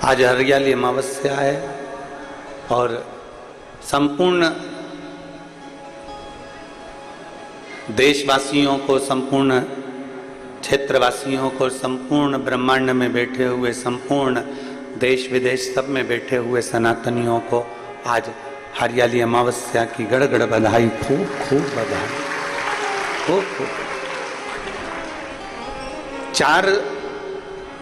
आज हरियाली अमावस्या है और संपूर्ण देशवासियों को, संपूर्ण क्षेत्रवासियों को, संपूर्ण ब्रह्मांड में बैठे हुए, संपूर्ण देश विदेश सब में बैठे हुए सनातनियों को आज हरियाली अमावस्या की गड़गड़ बधाई, खूब खूब बधाई, खूब खूब। 4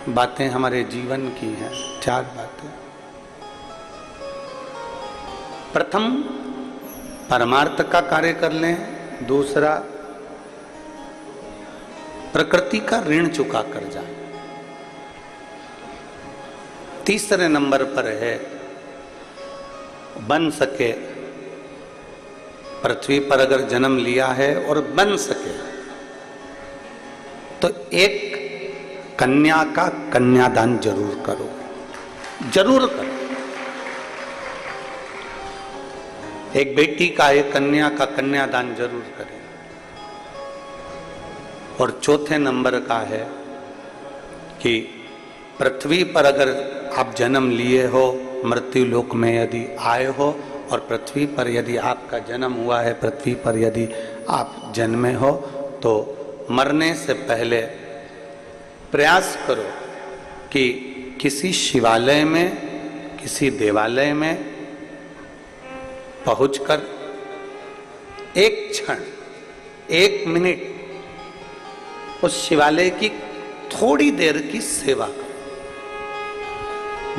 बातें हमारे जीवन की हैं, 4 बातें। प्रथम, परमार्थ का कार्य कर लें। दूसरा, प्रकृति का ऋण चुका कर जाए। तीसरे नंबर पर है, बन सके, पृथ्वी पर अगर जन्म लिया है और बन सके तो एक कन्या का कन्यादान जरूर करो, जरूर करो। एक बेटी का, एक कन्या का कन्यादान जरूर करें। और चौथे नंबर का है कि पृथ्वी पर अगर आप जन्म लिए हो, मृत्यु लोक में यदि आए हो और पृथ्वी पर यदि आपका जन्म हुआ है, पृथ्वी पर यदि आप जन्मे हो, तो मरने से पहले प्रयास करो कि किसी शिवालय में, किसी देवालय में पहुंचकर एक क्षण, 1 मिनट उस शिवालय की थोड़ी देर की सेवा करो।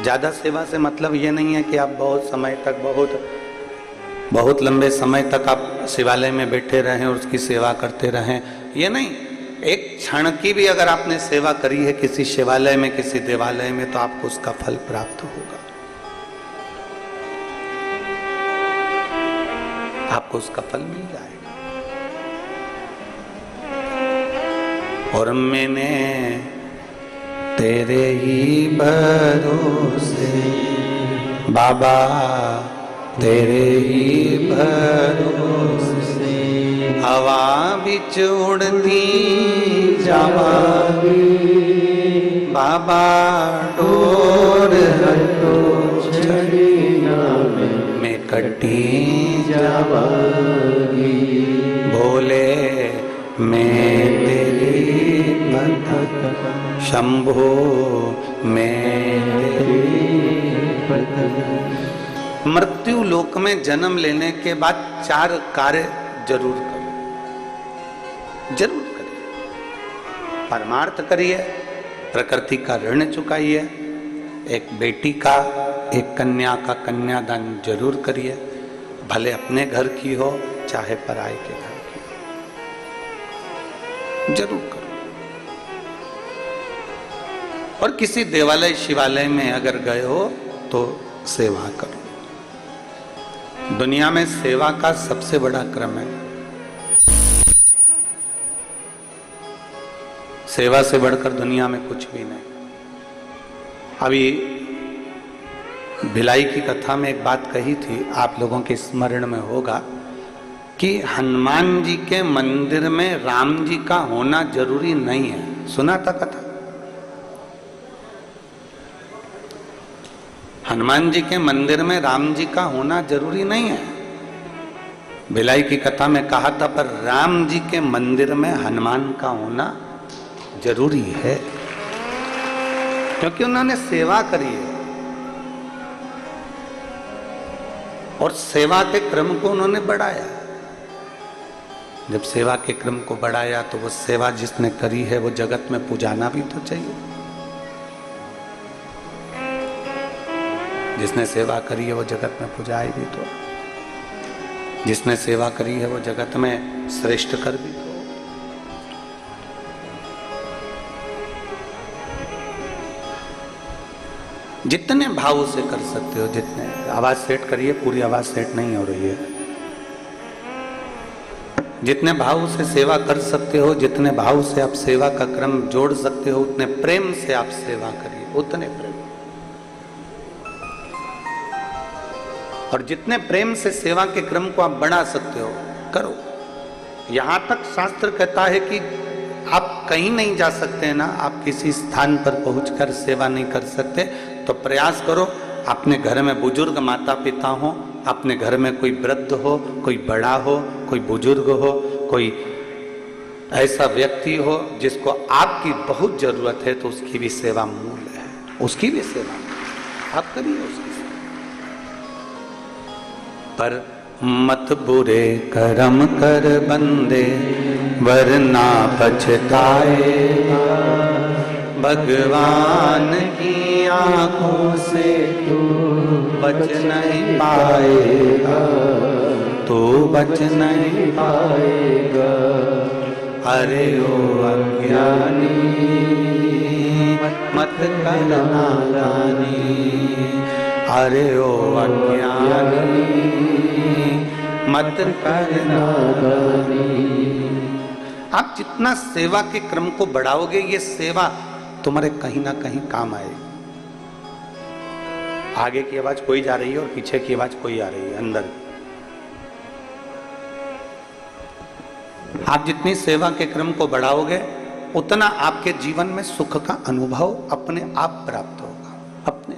ज्यादा सेवा से मतलब ये नहीं है कि आप बहुत समय तक, बहुत लंबे समय तक आप शिवालय में बैठे रहें और उसकी सेवा करते रहें, ये नहीं। एक क्षण की भी अगर आपने सेवा करी है किसी शिवालय में, किसी देवालय में, तो आपको उसका फल प्राप्त होगा, आपको उसका फल मिल जाएगा। और मैंने तेरे ही भरोसे बाबा, तेरे ही भरोसे हवा बिच उड़ती जावागी बाबा, डोर हटो छड़िया में कटी जावागी। बोले मैं तेरी भक्त शंभो, मैं मृत्यु लोक में जन्म लेने के बाद 4 कार्य जरूर करो, जरूर करिए। परमार्थ करिए, प्रकृति का ऋण चुकाइए, एक बेटी का, एक कन्या का कन्यादान जरूर करिए, भले अपने घर की हो चाहे पराये के घर की हो, जरूर करो। और किसी देवालय शिवालय में अगर गए हो तो सेवा करो। दुनिया में सेवा का सबसे बड़ा क्रम है। सेवा से बढ़कर दुनिया में कुछ भी नहीं। अभी भिलाई की कथा में एक बात कही थी, आप लोगों के स्मरण में होगा, कि हनुमान जी के मंदिर में राम जी का होना जरूरी नहीं है। सुना था कथा? हनुमान जी के मंदिर में राम जी का होना जरूरी नहीं है। भिलाई की कथा में कहा था, पर राम जी के मंदिर में हनुमान का होना जरूरी है, क्योंकि उन्होंने सेवा करी है और सेवा के क्रम को उन्होंने बढ़ाया। जब सेवा के क्रम को बढ़ाया तो वो सेवा जिसने करी है वो जगत में पुजाना भी तो चाहिए। जिसने सेवा करी है वो जगत में पुजाए भी तो, जिसने सेवा करी है वो जगत में श्रेष्ठ कर भी तो। जितने भाव से कर सकते हो, जितने, आवाज सेट करिए, पूरी आवाज सेट नहीं हो रही है। जितने भाव से सेवा कर सकते हो, जितने भाव से आप सेवा का क्रम जोड़ सकते हो, उतने प्रेम से आप सेवा करिए, उतने प्रेम। और जितने प्रेम से सेवा के क्रम को आप बढ़ा सकते हो, करो। यहां तक शास्त्र कहता है कि आप कहीं नहीं जा सकते ना, आप किसी स्थान पर पहुंचकर सेवा नहीं कर सकते, तो प्रयास करो, अपने घर में बुजुर्ग माता पिता हो, अपने घर में कोई वृद्ध हो, कोई बड़ा हो, कोई बुजुर्ग हो, कोई ऐसा व्यक्ति हो जिसको आपकी बहुत जरूरत है, तो उसकी भी सेवा मूल्य है, उसकी भी सेवा आप करिए उसकी सेवा। पर मत बुरे कर्म कर बंदे वरना पछताएगा, भगवान की आंखों से तू बच नहीं पाएगा, तू बच नहीं पाएगा। अरे ओ अज्ञानी मत कर नादानी, अरे ओ अज्ञानी मत कर नादानी। आप जितना सेवा के क्रम को बढ़ाओगे, ये सेवा तुम्हारे कहीं ना कहीं काम आएगी। आगे की आवाज कोई जा रही है और पीछे की आवाज कोई आ रही है, अंदर। आप जितनी सेवा के क्रम को बढ़ाओगे, उतना आपके जीवन में सुख का अनुभव अपने आप प्राप्त होगा, अपने।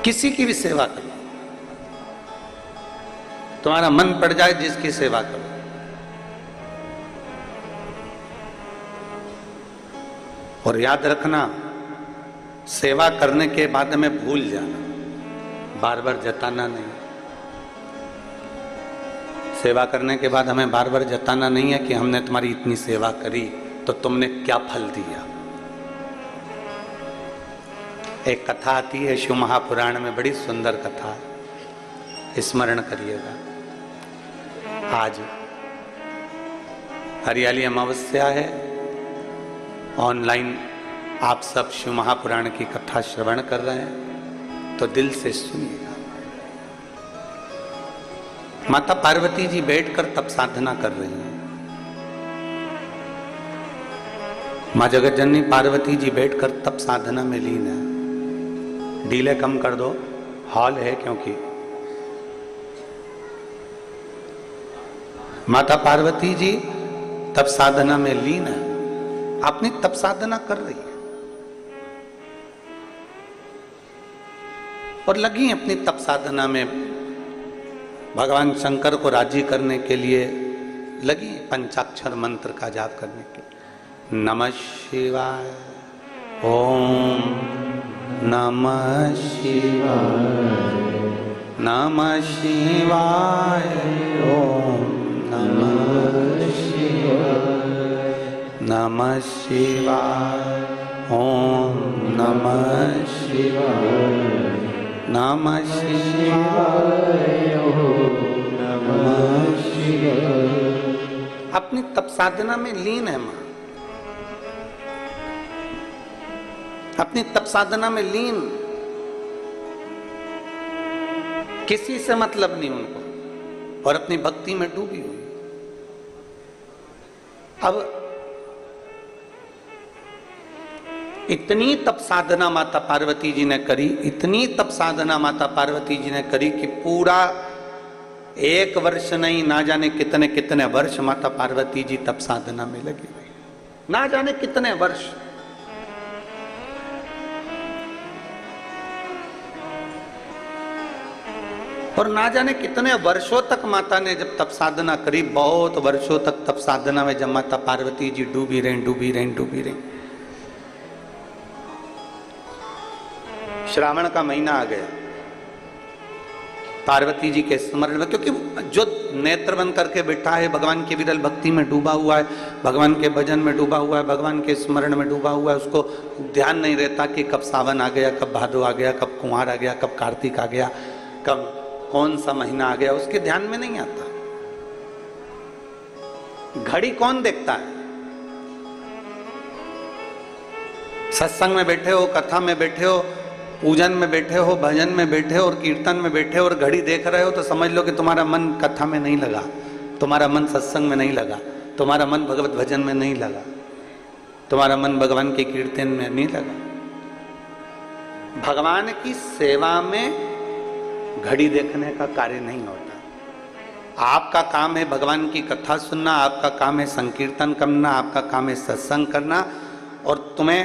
किसी की भी सेवा करो, तुम्हारा मन पड़ जाए जिसकी सेवा करो। और याद रखना, सेवा करने के बाद में भूल जाना, बार बार जताना नहीं। सेवा करने के बाद हमें बार बार जताना नहीं है कि हमने तुम्हारी इतनी सेवा करी तो तुमने क्या फल दिया। एक कथा आती है शिव महापुराण में, बड़ी सुंदर कथा, स्मरण करिएगा। आज हरियाली अमावस्या है, ऑनलाइन आप सब शिव महापुराण की कथा श्रवण कर रहे हैं, तो दिल से सुनिएगा। माता पार्वती जी बैठकर तप साधना कर रही हैं। मां जगत जननी पार्वती जी बैठकर तप साधना में लीन है। डीले कम कर दो, हॉल है क्योंकि। माता पार्वती जी तप साधना में लीन है, अपनी तप साधना कर रही है और लगी अपनी तप साधना में, भगवान शंकर को राजी करने के लिए लगी, पंचाक्षर मंत्र का जाप करने के लिए। नमः शिवाय, ओम नमः शिवाय, नमः शिवाय, ओम नमः शिवाय, नमः शिवाय, ओम नमः शिवाय, नमः शिवाय, ओम नमः शिवाय। अपनी तप साधना में लीन है मां, अपनी तप साधना में लीन, किसी से मतलब नहीं उनको, और अपनी भक्ति में डूबी हुई। अब इतनी तप साधना माता पार्वती जी ने करी, इतनी तप साधना माता पार्वती जी ने करी कि पूरा 1 वर्ष नहीं, ना जाने कितने कितने वर्ष माता पार्वती जी तप साधना में लगी हुई, ना जाने कितने वर्ष। और ना जाने कितने वर्षों तक माता ने जब तप साधना करी, बहुत वर्षों तक तप साधना में जब माता पार्वती जी डूबी रही, डूबी रही, डूबी रही। श्रावण का महीना आ गया, पार्वती जी के स्मरण में, क्योंकि जो नेत्र बंद करके बैठा है, भगवान के विरल भक्ति में डूबा हुआ है, भगवान के भजन में डूबा हुआ है, भगवान के स्मरण में डूबा हुआ है, उसको ध्यान नहीं रहता कि कब सावन आ गया, कब भादो आ गया, कब कुंवार आ गया, कब कार्तिक आ गया, कब कौन सा महीना आ गया, उसके ध्यान में नहीं आता। घड़ी कौन देखता है? सत्संग में बैठे हो, कथा में बैठे हो, पूजन में बैठे हो, भजन में बैठे हो और कीर्तन में बैठे हो और घड़ी देख रहे हो, तो समझ लो कि तुम्हारा मन कथा में नहीं लगा, तुम्हारा मन सत्संग में नहीं लगा, तुम्हारा मन भगवत भजन में नहीं लगा, तुम्हारा मन भगवान के कीर्तन में नहीं लगा। भगवान की सेवा में घड़ी देखने का कार्य नहीं होता। आपका काम है भगवान की कथा सुनना, आपका काम है संकीर्तन करना, आपका काम है सत्संग करना, और तुम्हें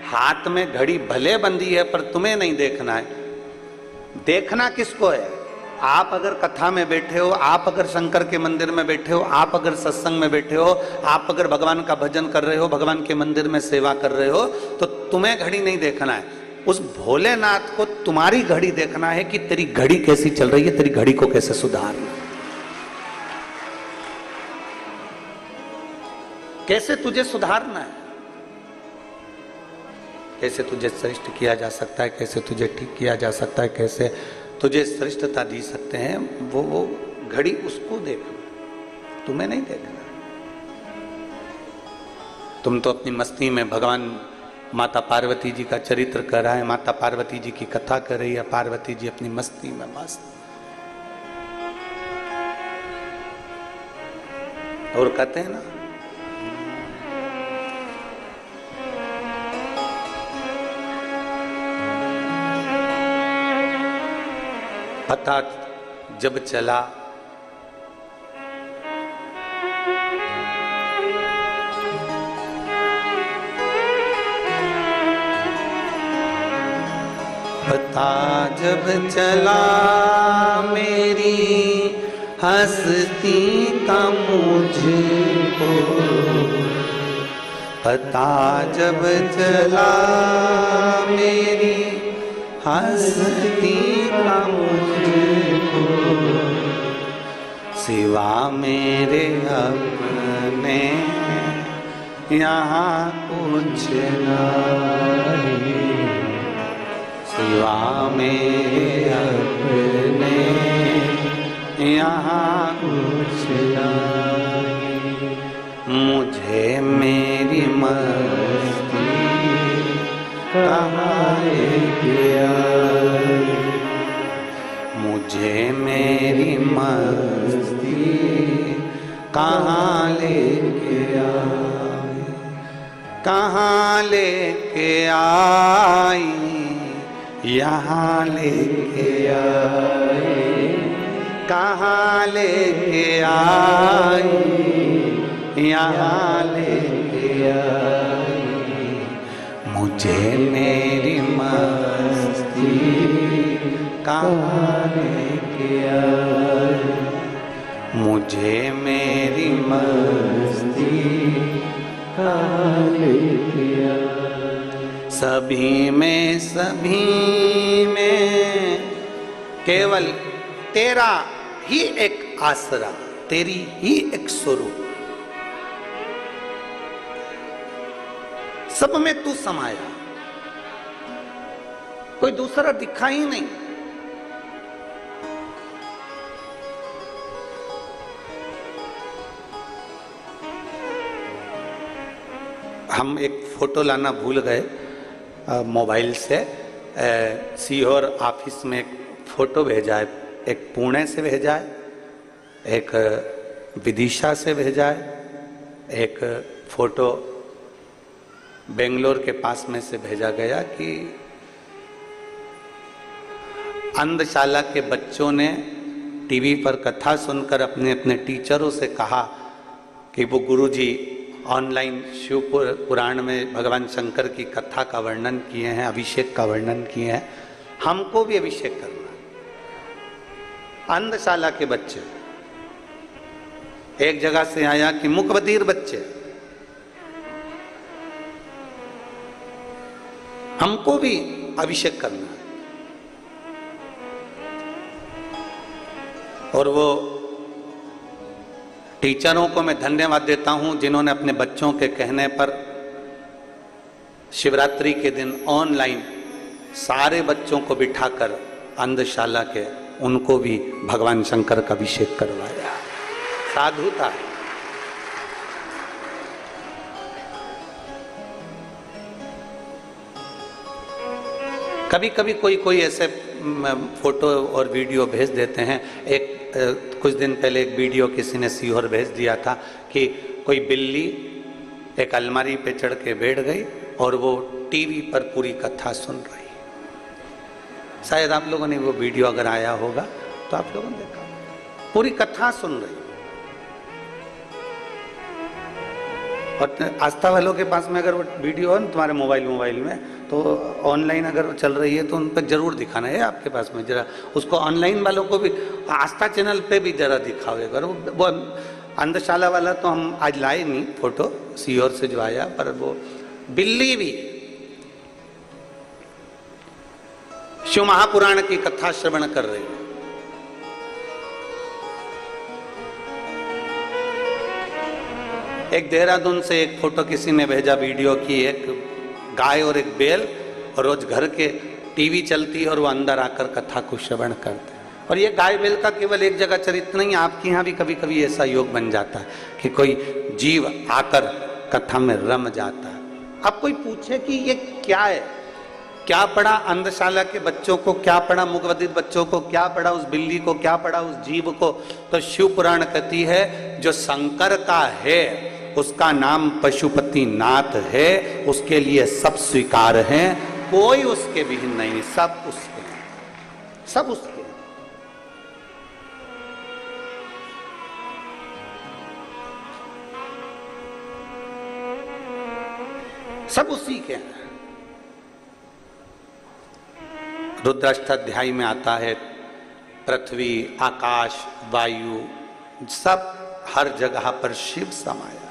हाथ में घड़ी भले बंधी है पर तुम्हें नहीं देखना है। देखना किसको है? आप अगर कथा में बैठे हो, आप अगर शंकर के मंदिर में बैठे हो, आप अगर सत्संग में बैठे हो, आप अगर भगवान का भजन कर रहे हो, भगवान के मंदिर में सेवा कर रहे हो, तो तुम्हें घड़ी नहीं देखना है। उस भोलेनाथ को तुम्हारी घड़ी देखना है कि तेरी घड़ी कैसी चल रही है, तेरी घड़ी को कैसे सुधारना, कैसे तुझे सुधारना है, कैसे तुझे श्रेष्ठ किया जा सकता है, कैसे तुझे ठीक किया जा सकता है, कैसे तुझे श्रेष्ठता दी सकते हैं। वो घड़ी उसको देखना, तुम्हें नहीं देखना। तुम तो अपनी मस्ती में भगवान माता पार्वती जी का चरित्र कर रहा है, माता पार्वती जी की कथा कर रही है, पार्वती जी अपनी मस्ती में मस्त। और कहते हैं ना, पता जब चला पता जब चला मेरी हस्ती का मुझको, पता जब चला मेरी हस्ती का मुझको, सिवा मेरे अपने यहाँ कुछ नहीं, सिवा मेरे अपने यहाँ कुछ नहीं। मुझे मेरी मस्ती कहाँ लेके आई, मुझे मेरी मस्ती कहाँ लेके आई, कहाँ लेके आई, यहाँ लेके आई, कहाँ लेके आई, यहाँ लेके आई। मुझे मेरी मस्ती कहाँ लेके आई, मुझे मेरी मस्ती कहाँ लेके आई। सभी में केवल तेरा ही एक आसरा, तेरी ही एक स्वरूप, सब में तू समाया, कोई दूसरा दिखा ही नहीं। हम एक फोटो लाना भूल गए मोबाइल से, सीहोर ऑफिस में एक फोटो भेजा है, एक पुणे से भेजा है, एक विदिशा से भेजा है, एक फोटो बेंगलोर के पास में से भेजा गया कि अंधशाला के बच्चों ने टीवी पर कथा सुनकर अपने अपने टीचरों से कहा कि वो गुरुजी ऑनलाइन शिव पुराण में भगवान शंकर की कथा का वर्णन किए हैं, अभिषेक का वर्णन किए हैं, हमको भी अभिषेक करना। अंधशाला के बच्चे, एक जगह से आया कि मुकबधीर बच्चे, हमको भी अभिषेक करना है। और वो टीचरों को मैं धन्यवाद देता हूं जिन्होंने अपने बच्चों के कहने पर शिवरात्रि के दिन ऑनलाइन सारे बच्चों को बिठाकर अंधशाला के उनको भी भगवान शंकर का अभिषेक करवाया। साधुता है। कभी कभी कोई ऐसे फोटो और वीडियो भेज देते हैं। एक कुछ दिन पहले एक वीडियो किसी ने सीहोर भेज दिया था कि कोई बिल्ली एक अलमारी पे चढ़ के बैठ गई और वो टीवी पर पूरी कथा सुन रही। शायद आप लोगों ने वो वीडियो अगर आया होगा तो आप लोगों ने देखा, पूरी कथा सुन रही। और आस्था वालों के पास में अगर वो वीडियो हो ना तुम्हारे मोबाइल में, तो ऑनलाइन अगर चल रही है तो उन पर जरूर दिखाना है आपके पास में, जरा उसको ऑनलाइन वालों को भी आस्था चैनल पे भी जरा दिखाओ एक बार। वो अंधशाला वाला तो हम आज लाए नहीं फोटो, सीहोर से जो आया, पर वो बिल्ली भी शिव महापुराण की कथा श्रवण कर रही है। एक देहरादून से एक फोटो किसी ने भेजा वीडियो की, एक गाय और एक बैल, और रोज घर के टीवी चलती है और वो अंदर आकर कथा को श्रवण करते हैं। और ये गाय बैल का केवल एक जगह चरित्र नहीं, आपके यहाँ भी कभी कभी ऐसा योग बन जाता है कि कोई जीव आकर कथा में रम जाता है। अब कोई पूछे कि ये क्या है, क्या पढ़ा अंधशाला के बच्चों को, क्या पढ़ा मुखबधिर बच्चों को, क्या पढ़ा उस बिल्ली को, क्या पढ़ा उस जीव को? तो शिव पुराण कहती है जो शंकर का है उसका नाम पशुपति नाथ है, उसके लिए सब स्वीकार हैं, कोई उसके विहीन नहीं, सब उसके, सब उसके। सब उसी के हैं। रुद्राष्टाध्यायी में आता है पृथ्वी, आकाश, वायु, सब हर जगह पर शिव समाया,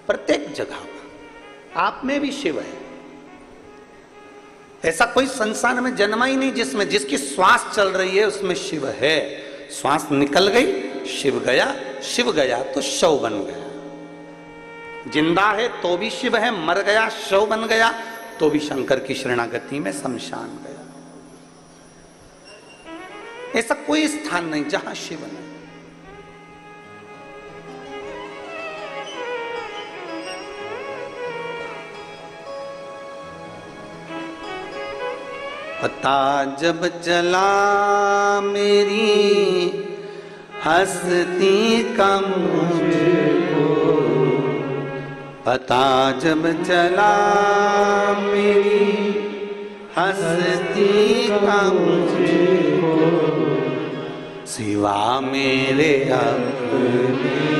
प्रत्येक जगह पर। आप में भी शिव है। ऐसा कोई संसार में जन्मा ही नहीं जिसमें, जिसकी श्वास चल रही है उसमें शिव है। श्वास निकल गई शिव गया, शिव गया तो शव बन गया। जिंदा है तो भी शिव है, मर गया शव बन गया तो भी शंकर की शरणागति में शमशान गया। ऐसा कोई स्थान नहीं जहां शिव नहीं। पता जब चला मेरी हस्ती का मुझको, पता जब चला मेरी हस्ती का मुझको, सिवा मेरे अपने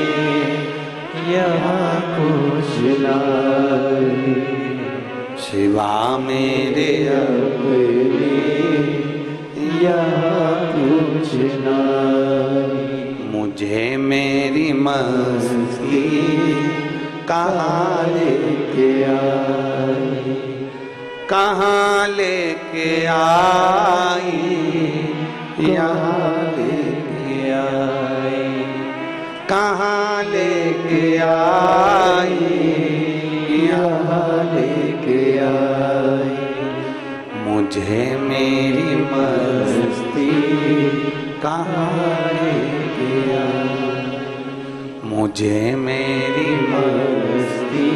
यहाँ कुछ नहीं, सिवा मेरे अपने यहाँ कुछ नहीं। मुझे मेरी मस्ती कहाँ लेके आई, कहाँ लेके आई, यहाँ लेके आई, कहाँ लेके आई, यहाँ लेके आई। मुझे मेरी मस्ती कहाँ लेके आई, मुझे मेरी मस्ती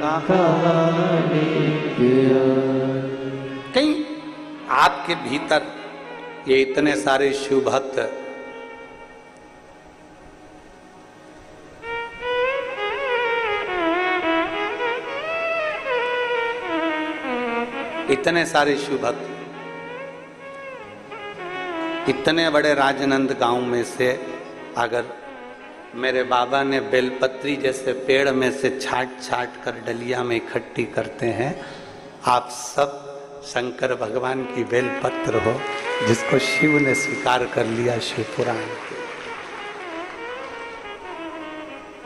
कहाँ लेके आई। कहीं आपके भीतर ये इतने सारे शिव भक्त इतने सारे शिव भक्त इतने बड़े राजनंद गांव में से अगर मेरे बाबा ने बेलपत्री जैसे पेड़ में से छाट छाट कर डलिया में इकट्ठी करते हैं, आप सब शंकर भगवान की बेलपत्र हो जिसको शिव ने स्वीकार कर लिया शिव पुराण के।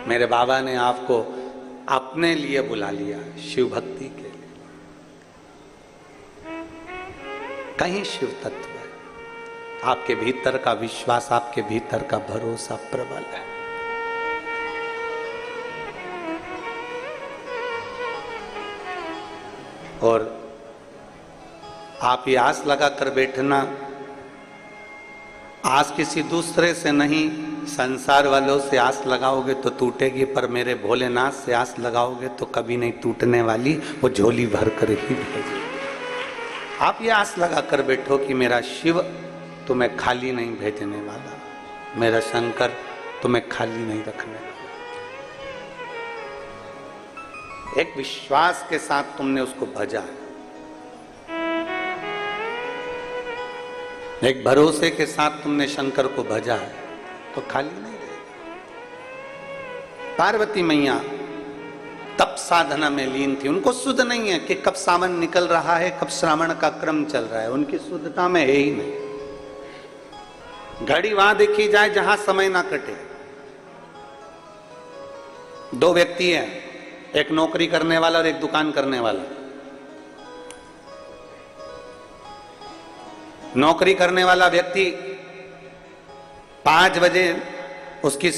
मेरे बाबा ने आपको अपने लिए बुला लिया शिव भक्ति के लिए। कहीं शिव तत्व है, आपके भीतर का विश्वास, आपके भीतर का भरोसा प्रबल है। और आप ये आस लगा कर बैठना, आस किसी दूसरे से नहीं, संसार वालों से आस लगाओगे तो टूटेगी, पर मेरे भोलेनाथ से आस लगाओगे तो कभी नहीं टूटने वाली, वो झोली भर कर ही भेजेगी। आप ये आस लगा कर बैठो कि मेरा शिव तुम्हें खाली नहीं भेजने वाला, मेरा शंकर तुम्हें खाली नहीं रखने वाला। एक विश्वास के साथ तुमने उसको भजा है, एक भरोसे के साथ तुमने शंकर को भजा है, तो खाली नहीं रहेगा। पार्वती मैया तप साधना में लीन थी। उनको शुद्ध नहीं है कि कब सावन निकल रहा है, कब श्रावण का क्रम चल रहा है, उनकी शुद्धता में है ही नहीं। घड़ी वहां देखी जाए जहां समय ना कटे। दो व्यक्ति हैं, एक नौकरी करने वाला और एक दुकान करने वाला। नौकरी करने वाला व्यक्ति 5 बजे उसकी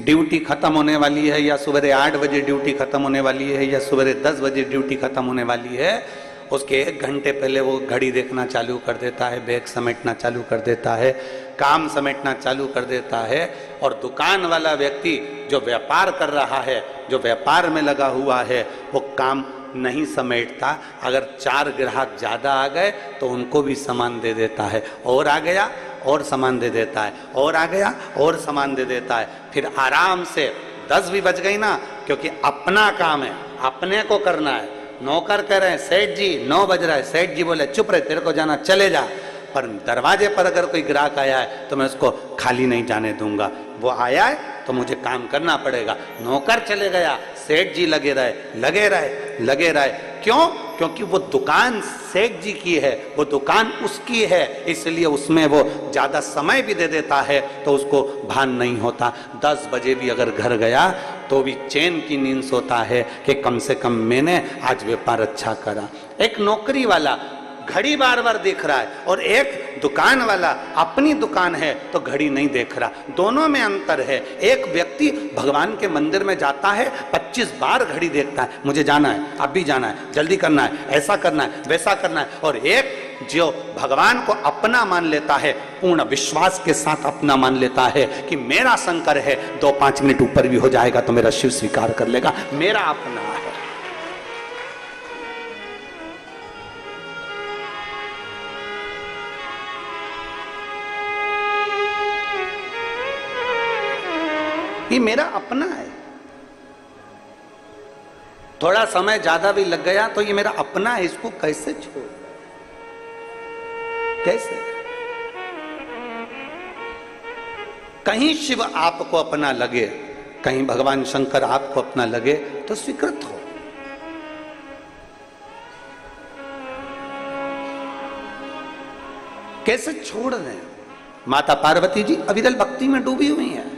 ड्यूटी खत्म होने वाली है, या सुबह 8 बजे ड्यूटी खत्म होने वाली है, या सुबह 10 बजे ड्यूटी खत्म होने वाली है, उसके 1 घंटे पहले वो घड़ी देखना चालू कर देता है, बैग समेटना चालू कर देता है, काम समेटना चालू कर देता है। और दुकान वाला व्यक्ति जो व्यापार कर रहा है, जो व्यापार में लगा हुआ है, वो काम नहीं समेटता। अगर 4 ग्राहक ज्यादा आ गए तो उनको भी सामान दे देता है, और आ गया और सामान दे देता है, और आ गया और सामान दे देता है। फिर आराम से 10 भी बज गई ना, क्योंकि अपना काम है, अपने को करना है। नौकर कह रहे हैं सेठ जी 9 बज रहा है, सेठ जी बोले चुप रहे, तेरे को जाना चले जा। पर दरवाजे पर अगर कोई ग्राहक आया है तो मैं उसको खाली नहीं जाने दूंगा, वो आया है तो मुझे काम करना पड़ेगा। नौकर चले गया, सेठ जी लगे रहे लगे रहे लगे रहे। क्यों? क्योंकि वो दुकान सेठ जी की है, वो दुकान उसकी है, इसलिए उसमें वो ज्यादा समय भी दे देता है तो उसको भान नहीं होता। 10 बजे भी अगर घर गया तो भी चैन की नींद सोता है कि कम से कम मैंने आज व्यापार अच्छा करा। एक नौकरी वाला घड़ी बार बार देख रहा है, और एक दुकान वाला अपनी दुकान है तो घड़ी नहीं देख रहा। दोनों में अंतर है। एक व्यक्ति भगवान के मंदिर में जाता है, 25 बार घड़ी देखता है, मुझे जाना है, अब भी जाना है, जल्दी करना है, ऐसा करना है, वैसा करना है। और एक जो भगवान को अपना मान लेता है, पूर्ण विश्वास के साथ अपना मान लेता है कि मेरा शंकर है, 2-5 मिनट ऊपर भी हो जाएगा तो मेरा शिव स्वीकार कर लेगा, मेरा अपना है। ये मेरा अपना है। थोड़ा समय ज्यादा भी लग गया तो ये मेरा अपना है, इसको कैसे छोड़, कैसे? कहीं शिव आपको अपना लगे, कहीं भगवान शंकर आपको अपना लगे तो स्वीकृत हो। कैसे छोड़ दें? माता पार्वती जी अविरल भक्ति में डूबी हुई हैं।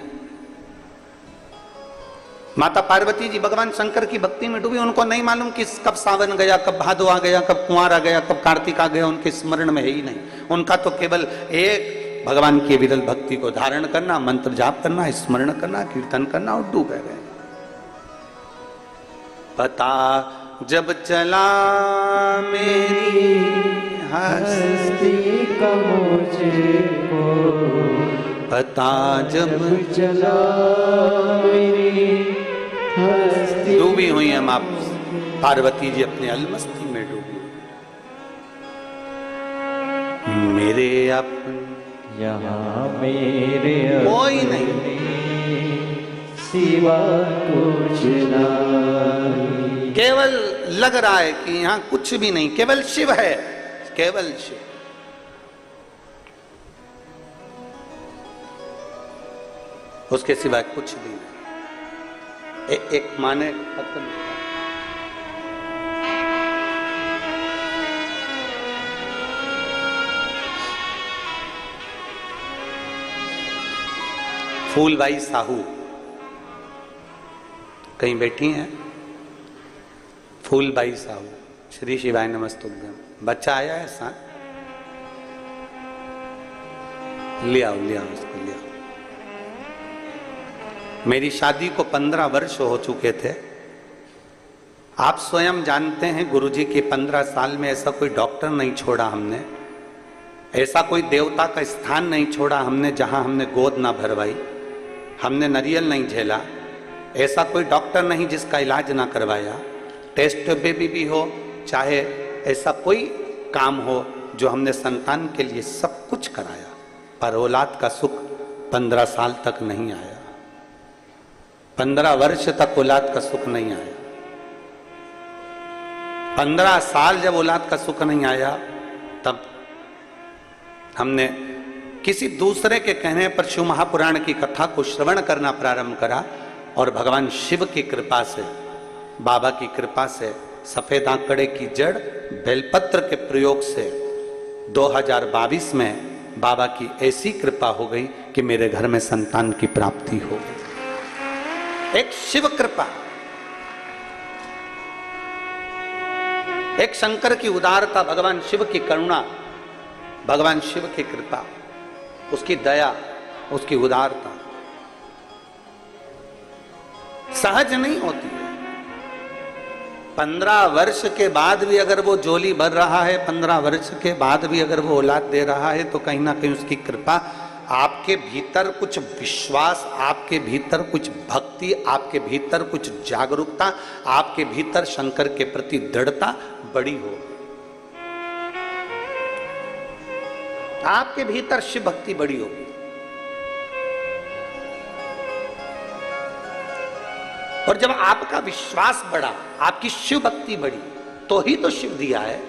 माता पार्वती जी भगवान शंकर की भक्ति में डूबी। उनको नहीं मालूम कि कब सावन गया, कब भादो आ गया, कब कुंवार आ गया, कब कार्तिक आ गया, उनके स्मरण में है ही नहीं। उनका तो केवल एक भगवान की विरल भक्ति को धारण करना, मंत्र जाप करना, स्मरण करना, कीर्तन करना, और डूबे गए। पता जब चला मेरी हस्ती का मुझको, पता जब चला मेरी हस्ती। डूबी हुई है मां पार्वती जी, अपने अलमस्ती में डूबी। मेरे अपने यहाँ मेरे कोई नहीं, सिवा कुछ नहीं। केवल लग रहा है कि यहाँ कुछ भी नहीं, केवल शिव है, केवल शिव। उसके सिवाय कुछ भी नहीं। एक माने पत्थर फूलबाई साहू कहीं बैठी हैं। फूलबाई साहू, श्री शिवाय नमस्तुभ्यम। बच्चा आया है साथ, ले आओ ले आओ उसको ले आओ। मेरी शादी को 15 वर्ष हो चुके थे। आप स्वयं जानते हैं गुरुजी के 15 साल में ऐसा कोई डॉक्टर नहीं छोड़ा हमने, ऐसा कोई देवता का स्थान नहीं छोड़ा हमने जहां हमने गोद ना भरवाई, हमने नारियल नहीं झेला। ऐसा कोई डॉक्टर नहीं जिसका इलाज ना करवाया। टेस्ट बेबी भी हो, चाहे ऐसा कोई काम हो जो हमने संतान के लिए सब कुछ कराया, पर औलाद का सुख 15 साल तक नहीं आया। 15 वर्ष तक औलाद का सुख नहीं आया। 15 साल जब औलाद का सुख नहीं आया, तब हमने किसी दूसरे के कहने पर शिव महापुराण की कथा को श्रवण करना प्रारंभ करा, और भगवान शिव की कृपा से बाबा की कृपा से सफेद आंकड़े की जड़ बेलपत्र के प्रयोग से 2022 में बाबा की ऐसी कृपा हो गई कि मेरे घर में संतान की प्राप्ति हो गई। एक शिव कृपा, एक शंकर की उदारता, भगवान शिव की करुणा, भगवान शिव की कृपा, उसकी दया, उसकी उदारता सहज नहीं होती है। 15 वर्ष के बाद भी अगर वो झोली भर रहा है, 15 वर्ष के बाद भी अगर वो औलाद दे रहा है, तो कहीं ना कहीं उसकी कृपा, आपके भीतर कुछ विश्वास, आपके भीतर कुछ भक्ति, आपके भीतर कुछ जागरूकता, आपके भीतर शंकर के प्रति दृढ़ता बड़ी हो, आपके भीतर शिव भक्ति बड़ी होगी। और जब आपका विश्वास बढ़ा, आपकी शिव भक्ति बढ़ी, तो ही तो शिव दिया है।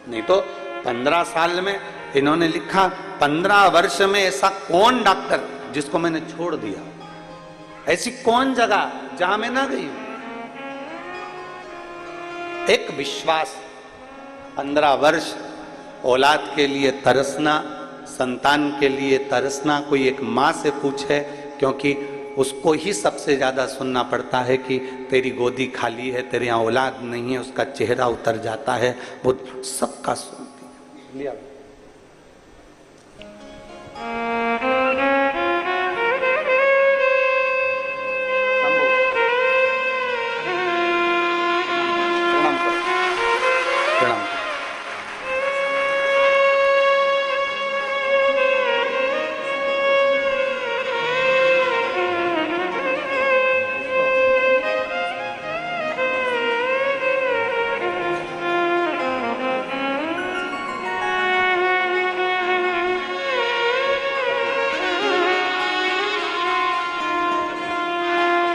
नहीं तो 15 साल में इन्होंने लिखा, 15 वर्ष में ऐसा कौन डॉक्टर जिसको मैंने छोड़ दिया, ऐसी कौन जगह जहां मैं ना गई। एक विश्वास, 15 वर्ष औलाद के लिए तरसना, संतान के लिए तरसना, कोई एक माँ से पूछे, क्योंकि उसको ही सबसे ज्यादा सुनना पड़ता है कि तेरी गोदी खाली है, तेरे यहाँ औलाद नहीं है, उसका चेहरा उतर जाता है, वो सबका सुनती है।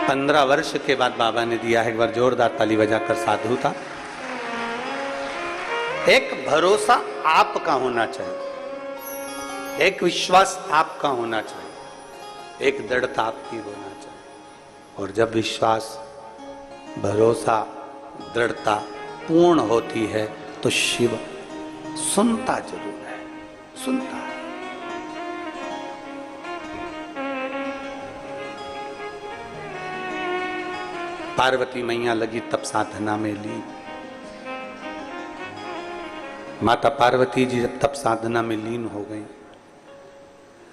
पंद्रह वर्ष के बाद बाबा ने दिया है। एक बार जोरदार ताली बजाकर साधु था। एक भरोसा आपका होना चाहिए, एक विश्वास आपका होना चाहिए, एक दृढ़ता आपकी होना चाहिए। और जब विश्वास, भरोसा, दृढ़ता पूर्ण होती है तो शिव सुनता जरूर है, सुनता है। पार्वती मैया लगी तप साधना में लीन। माता पार्वती जी जब तप साधना में लीन हो गई,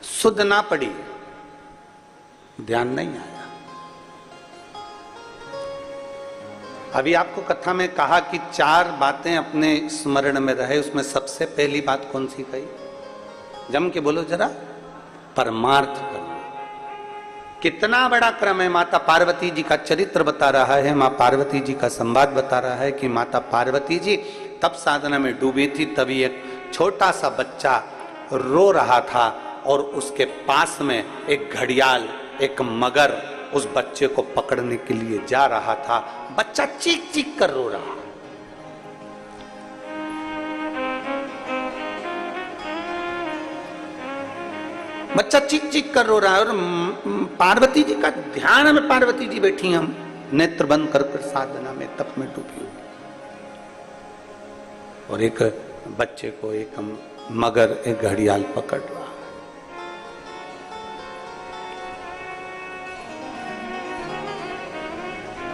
सुध ना पड़ी, ध्यान नहीं आया। अभी आपको कथा में कहा कि 4 बातें अपने स्मरण में रहे, उसमें सबसे पहली बात कौन सी कही? जम के बोलो जरा, परमार्थ करना। कितना बड़ा क्रम है। माता पार्वती जी का चरित्र बता रहा है, माँ पार्वती जी का संवाद बता रहा है कि माता पार्वती जी तप साधना में डूबी थी। तभी एक छोटा सा बच्चा रो रहा था और उसके पास में एक घड़ियाल, एक मगर उस बच्चे को पकड़ने के लिए जा रहा था। बच्चा चीख चीख कर रो रहा। बच्चा चीख चीख कर रो रहा है और पार्वती जी का ध्यान में, पार्वती जी बैठी, हम नेत्र बंद कर साधना में, तप में डूबी हुई। और एक बच्चे को एक मगर, एक घड़ियाल पकड़ रहा।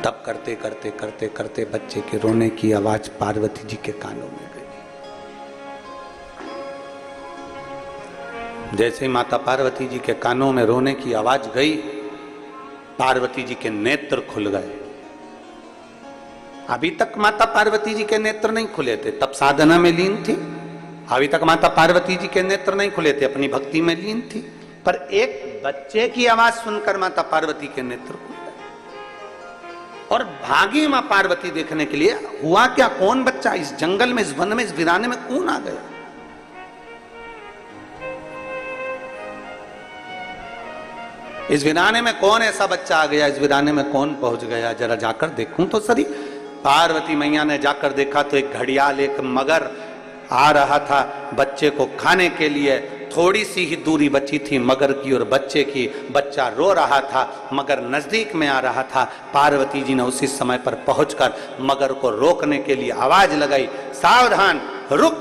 तप करते करते करते करते बच्चे के रोने की आवाज पार्वती जी के कानों में गई। जैसे ही माता पार्वती जी के कानों में रोने की आवाज गई, पार्वती जी के नेत्र खुल गए। अभी तक माता पार्वती जी के नेत्र नहीं खुले थे, तब साधना में लीन थी। अभी तक माता पार्वती जी के नेत्र नहीं खुले थे, अपनी भक्ति में लीन थी। पर एक बच्चे की आवाज सुनकर माता पार्वती के नेत्र खुल गए और भागी मां पार्वती देखने के लिए। हुआ क्या? कौन बच्चा इस जंगल में, इस वन में, इस वीराने में कौन आ गया? इस वीराने में कौन ऐसा बच्चा आ गया? इस वीराने में कौन पहुंच गया? जरा जाकर देखूं तो सही। पार्वती मैया ने जाकर देखा तो एक घड़ियाल, एक मगर आ रहा था बच्चे को खाने के लिए। थोड़ी सी ही दूरी बची थी मगर की और बच्चे की। बच्चा रो रहा था, मगर नजदीक में आ रहा था। पार्वती जी ने उसी समय पर पहुंचकर मगर को रोकने के लिए आवाज लगाई, सावधान, रुक,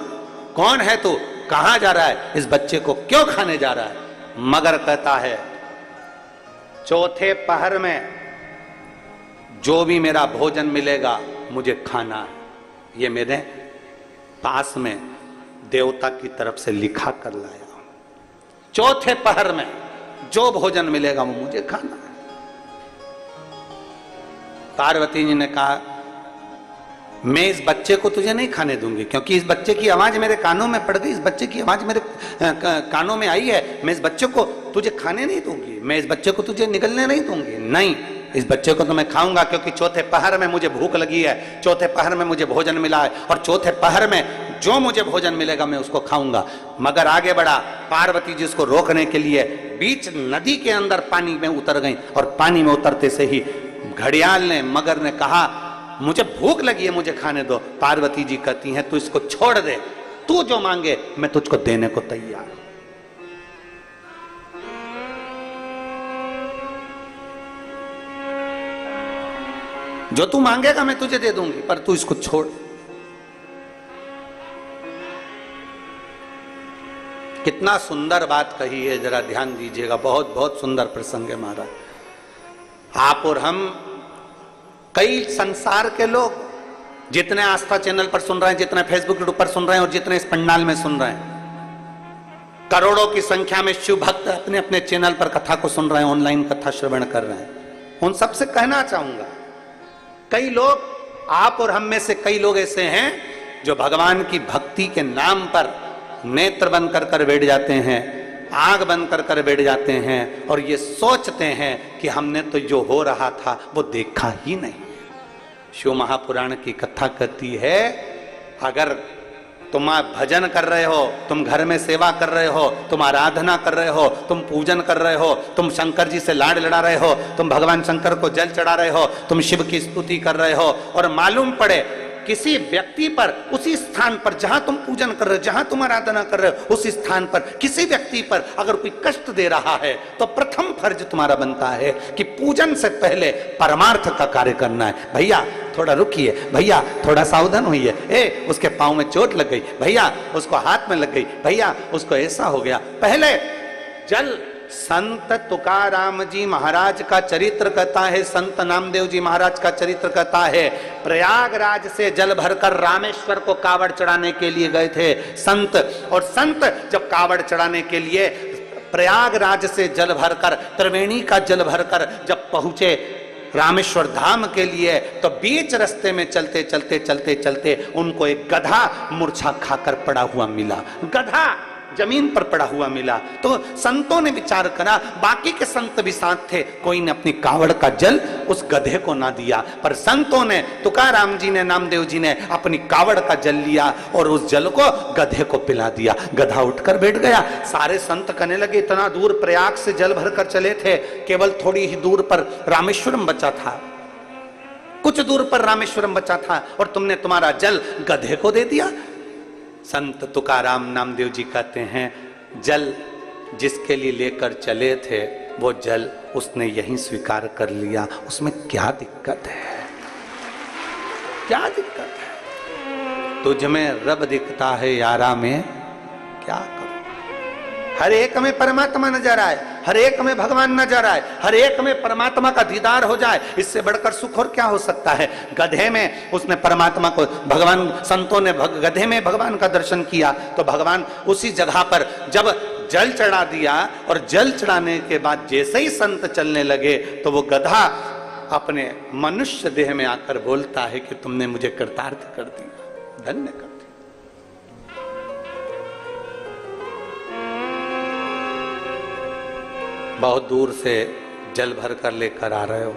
कौन है तू, कहां जा रहा है, इस बच्चे को क्यों खाने जा रहा है। मगर कहता है, चौथे पहर में जो भी मेरा भोजन मिलेगा मुझे खाना है। ये मेरे पास में देवता की तरफ से लिखा कर लाया हूं। चौथे पहर में जो भोजन मिलेगा वो मुझे खाना है। पार्वती जी ने कहा, मैं इस बच्चे को तुझे नहीं खाने दूंगी, क्योंकि इस बच्चे की आवाज मेरे कानों में पड़ गई, इस बच्चे की आवाज मेरे कानों में आई है। मैं इस बच्चे को तुझे खाने नहीं दूंगी, मैं इस बच्चे को तुझे निगलने नहीं दूंगी। नहीं, इस बच्चे को तो मैं खाऊंगा, क्योंकि चौथे पहर में मुझे भूख लगी है, चौथे पहर में मुझे भोजन मिला है, और चौथे पहर में जो मुझे भोजन मिलेगा मैं उसको खाऊंगा। मगर आगे बढ़ा, पार्वती जी उसको रोकने के लिए बीच नदी के अंदर पानी में उतर गई, और पानी में उतरते से ही घड़ियाल ने, मगर ने कहा, मुझे भूख लगी है, मुझे खाने दो। पार्वती जी कहती हैं, तू इसको छोड़ दे, तू जो मांगे मैं तुझको देने को तैयार हूं। जो तू मांगेगा मैं तुझे दे दूंगी, पर तू इसको छोड़। कितना सुंदर बात कही है, जरा ध्यान दीजिएगा, बहुत बहुत सुंदर प्रसंग है महाराज। आप और हम, कई संसार के लोग जितने आस्था चैनल पर सुन रहे हैं, जितने फेसबुक पर सुन रहे हैं, और जितने इस पंडाल में सुन रहे हैं, करोड़ों की संख्या में शिव भक्त अपने अपने चैनल पर कथा को सुन रहे हैं, ऑनलाइन कथा श्रवण कर रहे हैं। उन सबसे कहना चाहूंगा, कई लोग, आप और हम में से कई लोग ऐसे हैं जो भगवान की भक्ति के नाम पर नेत्र बंद कर कर बैठ जाते हैं, आंख बंद कर कर बैठ जाते हैं, और ये सोचते हैं कि हमने तो जो हो रहा था वो देखा ही नहीं। शिव महापुराण की कथा कहती है, अगर तुम भजन कर रहे हो, तुम घर में सेवा कर रहे हो, तुम आराधना कर रहे हो, तुम पूजन कर रहे हो, तुम शंकर जी से लाड लड़ा रहे हो, तुम भगवान शंकर को जल चढ़ा रहे हो, तुम शिव की स्तुति कर रहे हो, और मालूम पड़े किसी व्यक्ति पर, उसी स्थान पर जहां तुम पूजन कर रहे हो, जहां तुम आराधना कर रहे हो, उस स्थान पर किसी व्यक्ति पर अगर कोई कष्ट दे रहा है, तो प्रथम फर्ज तुम्हारा बनता है कि पूजन से पहले परमार्थ का कार्य करना है। भैया थोड़ा रुकिए, भैया थोड़ा सावधान होइए, ए उसके पांव में चोट लग गई, भैया उसको हाथ में लग गई, भैया उसको ऐसा हो गया। पहले जल, संत तुकाराम जी महाराज का चरित्र कहता है, संत नामदेव जी महाराज का चरित्र कहता है, प्रयागराज से जल भरकर रामेश्वर को कावड़ चढ़ाने के लिए गए थे संत, और संत जब कावड़ चढ़ाने के लिए प्रयागराज से जल भरकर, त्रिवेणी का जल भरकर जब पहुंचे रामेश्वर धाम के लिए, तो बीच रास्ते में चलते चलते चलते चलते उनको एक गधा मूर्छा खाकर पड़ा हुआ मिला, गधा जमीन पर पड़ा हुआ मिला। तो संतों ने विचार करा, बाकी के संत भी साथ थे, कोई ने अपनी कावड़ का जल उस गधे को ना दिया, पर संतों ने, तुकाराम जी ने, नामदेव जी ने अपनी कावड़ का जल लिया और उस जल को गधे को पिला दिया। गधा उठकर बैठ गया। सारे संत कहने लगे, इतना दूर प्रयाग से जल भरकर चले थे, केवल थोड़ी ही दूर पर रामेश्वरम बचा था, कुछ दूर पर रामेश्वरम बचा था, और तुमने तुम्हारा जल गधे को दे दिया। संत तुकाराम नामदेव जी कहते हैं, जल जिसके लिए लेकर चले थे वो जल उसने यहीं स्वीकार कर लिया, उसमें क्या दिक्कत है, क्या दिक्कत है। तुझ में रब दिखता है यारा में क्या करूं। हर एक में परमात्मा नजर आए, हर एक में भगवान नजर आए, हर एक में परमात्मा का दीदार हो जाए, इससे बढ़कर सुख और क्या हो सकता है। गधे में उसने परमात्मा को, भगवान, संतों ने गधे में भगवान का दर्शन किया, तो भगवान उसी जगह पर जब जल चढ़ा दिया, और जल चढ़ाने के बाद जैसे ही संत चलने लगे, तो वो गधा अपने मनुष्य देह में आकर बोलता है कि तुमने मुझे कृतार्थ कर दिया, धन्य कर दिया। बहुत दूर से जल भर कर लेकर आ रहे हो,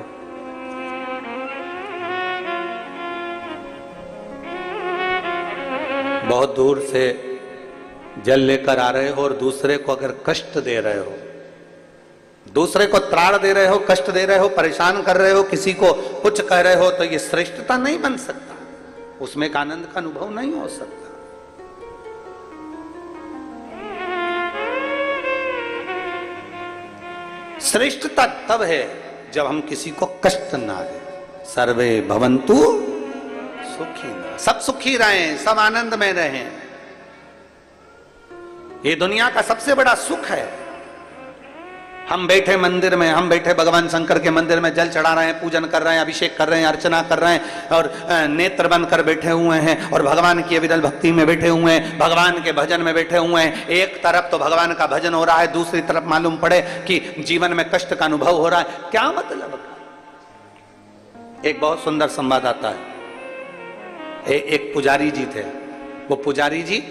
बहुत दूर से जल लेकर आ रहे हो, और दूसरे को अगर कष्ट दे रहे हो, दूसरे को त्राण दे रहे हो, कष्ट दे रहे हो, परेशान कर रहे हो, किसी को कुछ कह रहे हो, तो ये श्रेष्ठता नहीं बन सकता, उसमें एक आनंद का अनुभव नहीं हो सकता। श्रेष्ठता तब है जब हम किसी को कष्ट ना दे। सर्वे भवन्तु सुखिनः, सब सुखी रहें, सब आनंद में रहें। ये दुनिया का सबसे बड़ा सुख है। हम बैठे मंदिर में, हम बैठे भगवान शंकर के मंदिर में जल चढ़ा रहे हैं, पूजन कर रहे हैं, अभिषेक कर रहे हैं, अर्चना कर रहे हैं और नेत्र बंद कर बैठे हुए हैं और भगवान की अविरल भक्ति में बैठे हुए हैं, भगवान के भजन में बैठे हुए हैं। एक तरफ तो भगवान का भजन हो रहा है, दूसरी तरफ मालूम पड़े कि जीवन में कष्ट का अनुभव हो रहा है, क्या मतलब? एक बहुत सुंदर संवाद आता है। एक पुजारी जी थे। वो पुजारी जी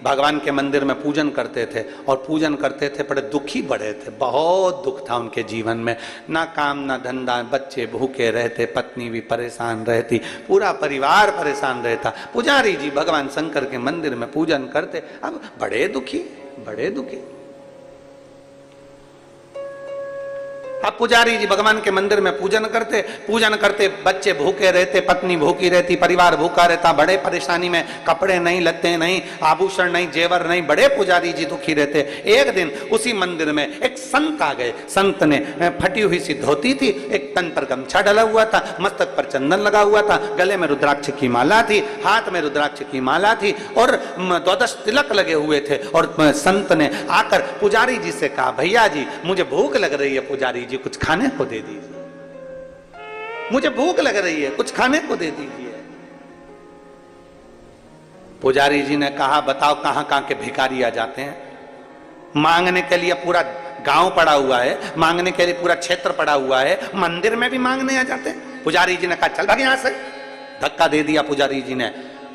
भगवान के मंदिर में पूजन करते थे और पूजन करते थे, बड़े दुखी बड़े थे, बहुत दुख था उनके जीवन में, ना काम ना धंधा, बच्चे भूखे रहते, पत्नी भी परेशान रहती, पूरा परिवार परेशान रहता। पुजारी जी भगवान शंकर के मंदिर में पूजन करते, अब बड़े दुखी, बड़े दुखी। अब पुजारी जी भगवान के मंदिर में पूजन करते, बच्चे भूखे रहते, पत्नी भूखी रहती, परिवार भूखा रहता, बड़े परेशानी में, कपड़े नहीं, लत्ते नहीं, आभूषण नहीं, जेवर नहीं, बड़े पुजारी जी दुखी रहते। एक दिन उसी मंदिर में एक संत आ गए। संत ने फटी हुई सी धोती थी, एक तन पर गमछा डला हुआ था, मस्तक पर चंदन लगा हुआ था, गले में रुद्राक्ष की माला थी, हाथ में रुद्राक्ष की माला थी और 12 तिलक लगे हुए थे। और संत ने आकर पुजारी जी से कहा, भैया जी मुझे भूख लग रही है, पुजारी जी कुछ खाने को दे दीजिए, मुझे भूख लग रही है, कुछ खाने को दे दीजिए। पुजारी जी ने कहा, बताओ कहां कहां के भिखारी आ जाते हैं, मांगने के लिए पूरा गांव पड़ा हुआ है, मांगने के लिए पूरा क्षेत्र पड़ा हुआ है, मंदिर में भी मांगने आ जाते हैं। पुजारी जी ने कहा, चल भाग यहां से, धक्का दे दिया पुजारी जी ने।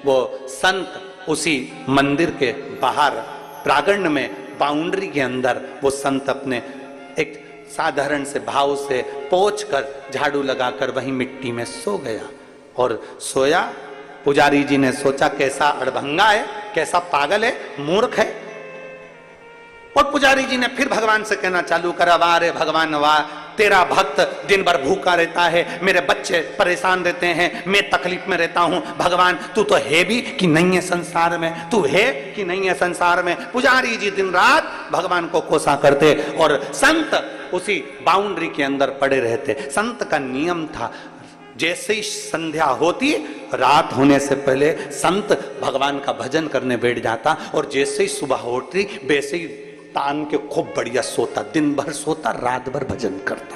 वो संत उसी मंदिर के बाहर प्रांगण में, बाउंड्री के अंदर, वो संत अपने एक साधारण से भाव से पोंछ कर, झाड़ू लगाकर वहीं मिट्टी में सो गया। और सोया। पुजारी जी ने सोचा, कैसा अड़भंगा है, कैसा पागल है, मूर्ख है। और पुजारी जी ने फिर भगवान से कहना चालू करा, वाह रे भगवान वाह, तेरा भक्त दिन भर भूखा रहता है, मेरे बच्चे परेशान रहते हैं, मैं तकलीफ में रहता हूं, भगवान तू तो है भी कि नहीं है संसार में, तू है कि नहीं है संसार में। पुजारी जी दिन रात भगवान को कोसा करते और संत उसी बाउंड्री के अंदर पड़े रहते। संत का नियम था, जैसे ही संध्या होती, रात होने से पहले संत भगवान का भजन करने बैठ जाता और जैसे ही सुबह होती वैसे ही तान के खूब बढ़िया सोता, दिन भर सोता, रात भर भजन करता।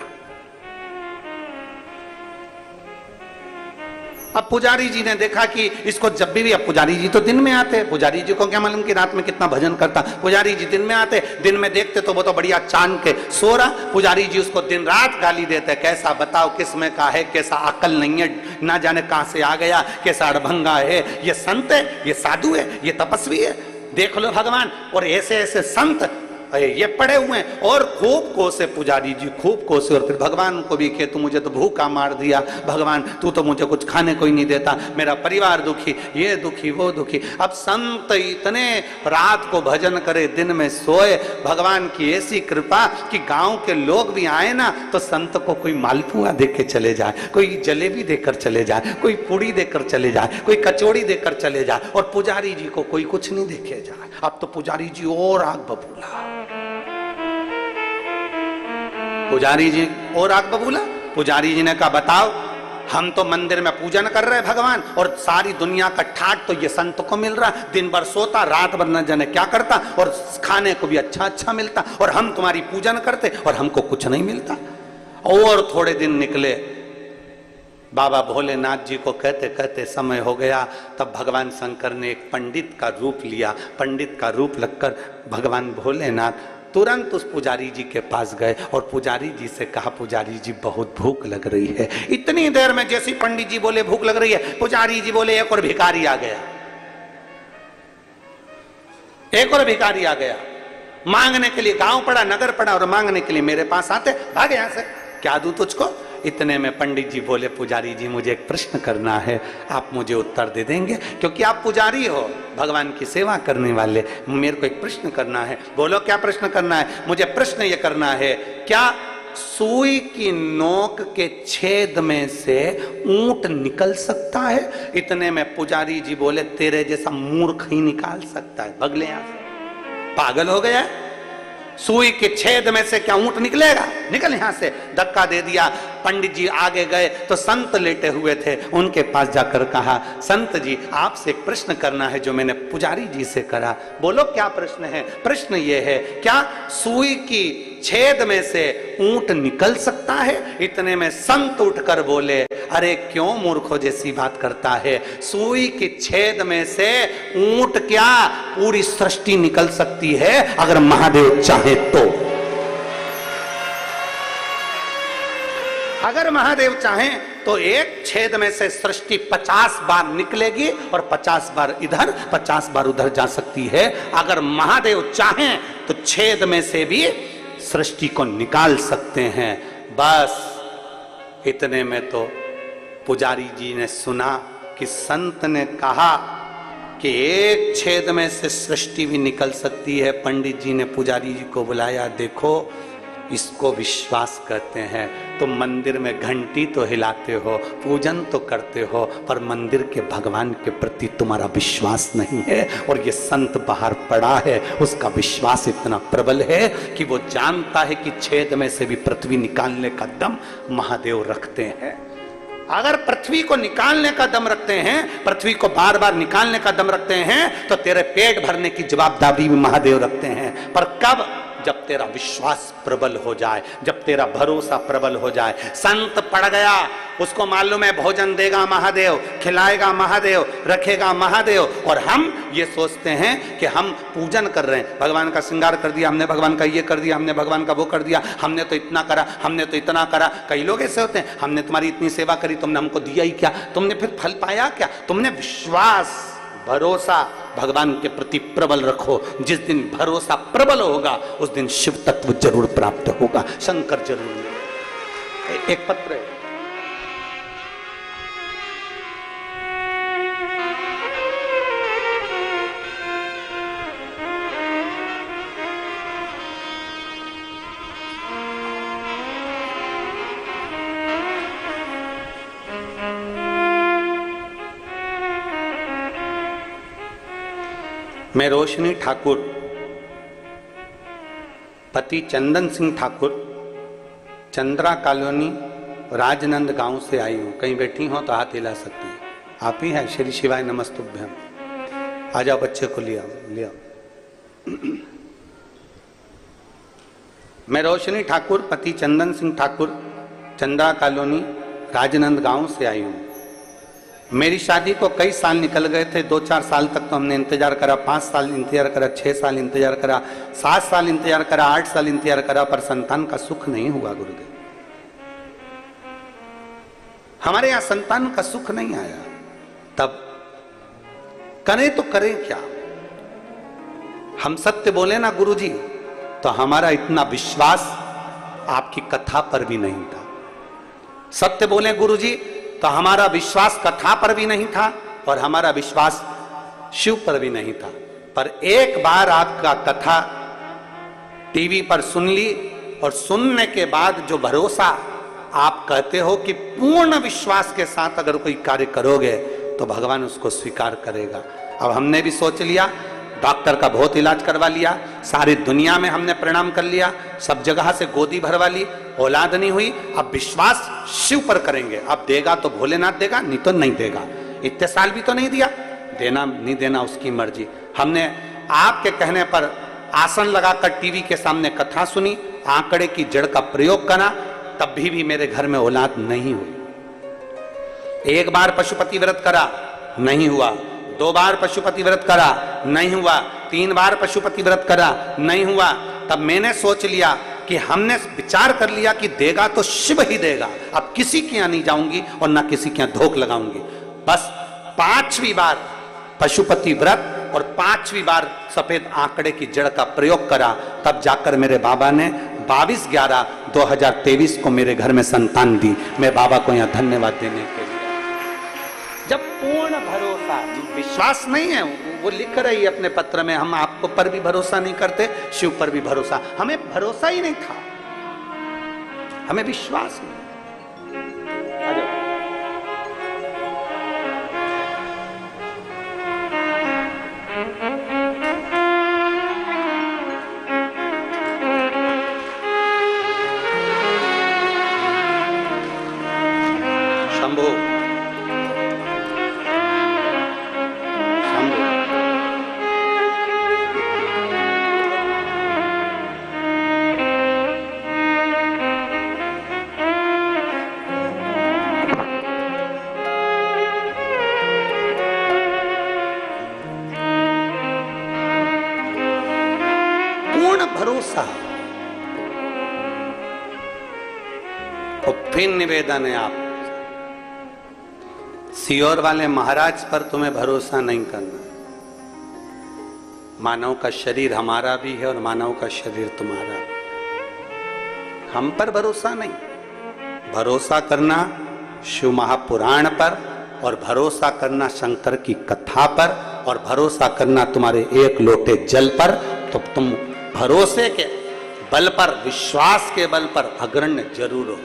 अब पुजारी जी ने देखा कि इसको जब भी, अब पुजारी जी तो दिन में आते, पुजारी जी को क्या मालूम कि रात में कितना भजन करता। पुजारी जी दिन में आते, दिन में देखते तो वो तो बढ़िया चांद के सो रहा। पुजारी जी उसको दिन रात गाली देते, कैसा बताओ किस में का है, कैसा अकल नहीं है, ना जाने कहां से आ गया, कैसा अड़भंगा है, ये संत है, ये साधु है, ये तपस्वी है, देख लो भगवान। और ऐसे ऐसे संत ये पड़े हुए हैं। और खूब कोसे पुजारी जी, खूब कोसे। और फिर भगवान को भी कहे, तू मुझे तो भूखा मार दिया, भगवान तू तो मुझे कुछ खाने को ही नहीं देता, मेरा परिवार दुखी, ये दुखी वो दुखी। अब संत इतने रात को भजन करे, दिन में सोए, भगवान की ऐसी कृपा कि गांव के लोग भी आए ना तो संत को कोई मालपुआ देके चले जाए, कोई जलेबी देकर चले जाए, कोई पूड़ी देकर चले जाए, कोई कचौड़ी देकर चले जाए, और पुजारी जी को कोई कुछ नहीं देके जाए। अब तो पुजारी जी और आग बबूला, पुजारी जी और आग बबूला। पुजारी जी ने कहा, बताओ हम तो मंदिर में पूजन कर रहे हैं भगवान, और सारी दुनिया का ठाट तो ये संत को मिल रहा, दिन भर सोता, रात भर न जाने क्या करता, और खाने को भी अच्छा अच्छा मिलता, और हम तुम्हारी पूजन करते और हमको कुछ नहीं मिलता। और थोड़े दिन निकले, बाबा भोलेनाथ जी को कहते कहते समय हो गया, तब भगवान शंकर ने एक पंडित का रूप लिया। पंडित का रूप लगकर भगवान भोलेनाथ तुरंत उस पुजारी जी के पास गए और पुजारी जी से कहा, पुजारी जी बहुत भूख लग रही है। इतनी देर में जैसे पंडित जी बोले भूख लग रही है, पुजारी जी बोले एक और भिखारी आ गया, एक और भिखारी आ गया मांगने के लिए। गांव पड़ा, नगर पड़ा, और मांगने के लिए मेरे पास आते, भाग यहां से, क्या दूं तुझको। इतने में पंडित जी बोले, पुजारी जी मुझे एक प्रश्न करना है, आप मुझे उत्तर दे देंगे, क्योंकि आप पुजारी हो, भगवान की सेवा करने वाले, मेरे को एक प्रश्न करना है। बोलो क्या प्रश्न करना है। मुझे प्रश्न ये करना है, क्या सुई की नोक के छेद में से ऊंट निकल सकता है। इतने में पुजारी जी बोले, तेरे जैसा मूर्ख ही निकाल सकता है, भगले यहां से, पागल हो गया। सुई के छेद में से क्या ऊंट निकलेगा? निकल यहां से। धक्का दे दिया। पंडित जी आगे गए तो संत लेटे हुए थे, उनके पास जाकर कहा, संत जी आपसे एक प्रश्न करना है जो मैंने पुजारी जी से करा। बोलो क्या प्रश्न है? प्रश्न ये है, क्या सुई की छेद में से ऊंट निकल सकता है? इतने में संत उठकर बोले, अरे क्यों मूर्खों जैसी बात करता है, सुई के छेद में से ऊंट क्या पूरी सृष्टि निकल सकती है अगर महादेव चाहे तो। अगर महादेव चाहें तो एक छेद में से सृष्टि 50 बार निकलेगी और 50 बार इधर 50 बार उधर जा सकती है। अगर महादेव चाहें तो छेद में से भी सृष्टि को निकाल सकते हैं। बस इतने में तो पुजारी जी ने सुना कि संत ने कहा कि एक छेद में से सृष्टि भी निकल सकती है। पंडित जी ने पुजारी जी को बुलाया, देखो इसको विश्वास कहते हैं। तुम मंदिर में घंटी तो हिलाते हो, पूजन तो करते हो, पर मंदिर के भगवान के प्रति तुम्हारा विश्वास नहीं है। और ये संत बाहर पड़ा है, उसका विश्वास इतना प्रबल है कि वो जानता है कि छेद में से भी पृथ्वी निकालने का दम महादेव रखते हैं। अगर पृथ्वी को निकालने का दम रखते हैं, पृथ्वी को बार बार निकालने का दम रखते हैं, तो तेरे पेट भरने की जवाबदारी भी महादेव रखते हैं। पर कब? जब तेरा विश्वास प्रबल हो जाए, जब तेरा भरोसा प्रबल हो जाए। संत पड़ गया, उसको मालूम है भोजन देगा महादेव, खिलाएगा महादेव, रखेगा महादेव। और हम ये सोचते हैं कि हम पूजन कर रहे हैं, भगवान का श्रृंगार कर दिया हमने, भगवान का ये कर दिया हमने, भगवान का वो कर दिया हमने, तो इतना करा हमने, तो इतना करा। कई लोग ऐसे होते हैं, हमने तुम्हारी इतनी सेवा करी, तुमने हमको दिया ही क्या? तुमने फिर फल पाया क्या? तुमने विश्वास भरोसा भगवान के प्रति प्रबल रखो। जिस दिन भरोसा प्रबल होगा उस दिन शिव तत्व जरूर प्राप्त होगा, शंकर जरूर मिलेगा। एक पत्र है, मैं रोशनी ठाकुर, पति चंदन सिंह ठाकुर, चंद्रा कॉलोनी, राजनंद गांव से आई हूं। कहीं बैठी हो तो हाथ हिला सकती है। आप ही हैं? श्री शिवाय नमस्तुभ्यम। आ जाओ, बच्चे को लिया लिया। मैं रोशनी ठाकुर, पति चंदन सिंह ठाकुर, चंद्रा कॉलोनी, राजनंद गांव से आई हूं। मेरी शादी को कई साल निकल गए थे। 2-4 साल तक तो हमने इंतजार करा, 5 साल इंतजार करा, 6 साल इंतजार करा, 7 साल इंतजार करा, 8 साल इंतजार करा, पर संतान का सुख नहीं हुआ गुरुदेव। हमारे यहां संतान का सुख नहीं आया। तब करें तो करें क्या? हम सत्य बोले ना गुरुजी, तो हमारा इतना विश्वास आपकी कथा पर भी नहीं था। सत्य बोले गुरुजी तो हमारा विश्वास कथा पर भी नहीं था और हमारा विश्वास शिव पर भी नहीं था। पर एक बार आपका कथा टीवी पर सुन ली और सुनने के बाद जो भरोसा आप कहते हो कि पूर्ण विश्वास के साथ अगर कोई कार्य करोगे तो भगवान उसको स्वीकार करेगा। अब हमने भी सोच लिया, डॉक्टर का बहुत इलाज करवा लिया, सारी दुनिया में हमने प्रणाम कर लिया, सब जगह से गोदी भरवा ली, औलाद नहीं हुई। अब विश्वास शिव पर करेंगे। अब देगा तो भोलेनाथ देगा, नहीं तो नहीं देगा। इतने साल भी तो नहीं दिया, देना नहीं देना उसकी मर्जी। हमने आपके कहने पर आसन लगाकर टीवी के सामने कथा सुनी, आंकड़े की जड़ का प्रयोग करा, तब भी मेरे घर में औलाद नहीं हुई। एक बार पशुपति व्रत करा, नहीं हुआ। 2 बार पशुपति व्रत करा, नहीं हुआ। 3 बार पशुपति व्रत करा, नहीं हुआ। तब मैंने सोच लिया कि हमने विचार कर लिया कि देगा तो शिव ही देगा। अब किसी के यहां नहीं जाऊंगी और ना किसी के यहां धोख लगाऊंगी। बस 5वीं बार पशुपति व्रत और 5वीं बार सफेद आंकड़े की जड़ का प्रयोग करा, तब जाकर मेरे बाबा ने 22/11/2023 को मेरे घर में संतान दी। मैं बाबा को यहां धन्यवाद देने के लिए। जब पूर्ण भरोसा, विश्वास नहीं है, वो लिख रही है अपने पत्र में, हम आपको पर भी भरोसा नहीं करते, शिव पर भी भरोसा। हमें भरोसा ही नहीं था, हमें विश्वास नहीं। भरोसा। तो फिर निवेदन है आप सियोर वाले महाराज पर तुम्हें भरोसा नहीं करना। मानव का शरीर हमारा भी है और मानव का शरीर तुम्हारा भी। हम पर भरोसा नहीं, भरोसा करना शिव महापुराण पर, और भरोसा करना शंकर की कथा पर, और भरोसा करना तुम्हारे एक लोटे जल पर। तो तुम भरोसे के बल पर, विश्वास के बल पर अग्रण्य जरूर हो।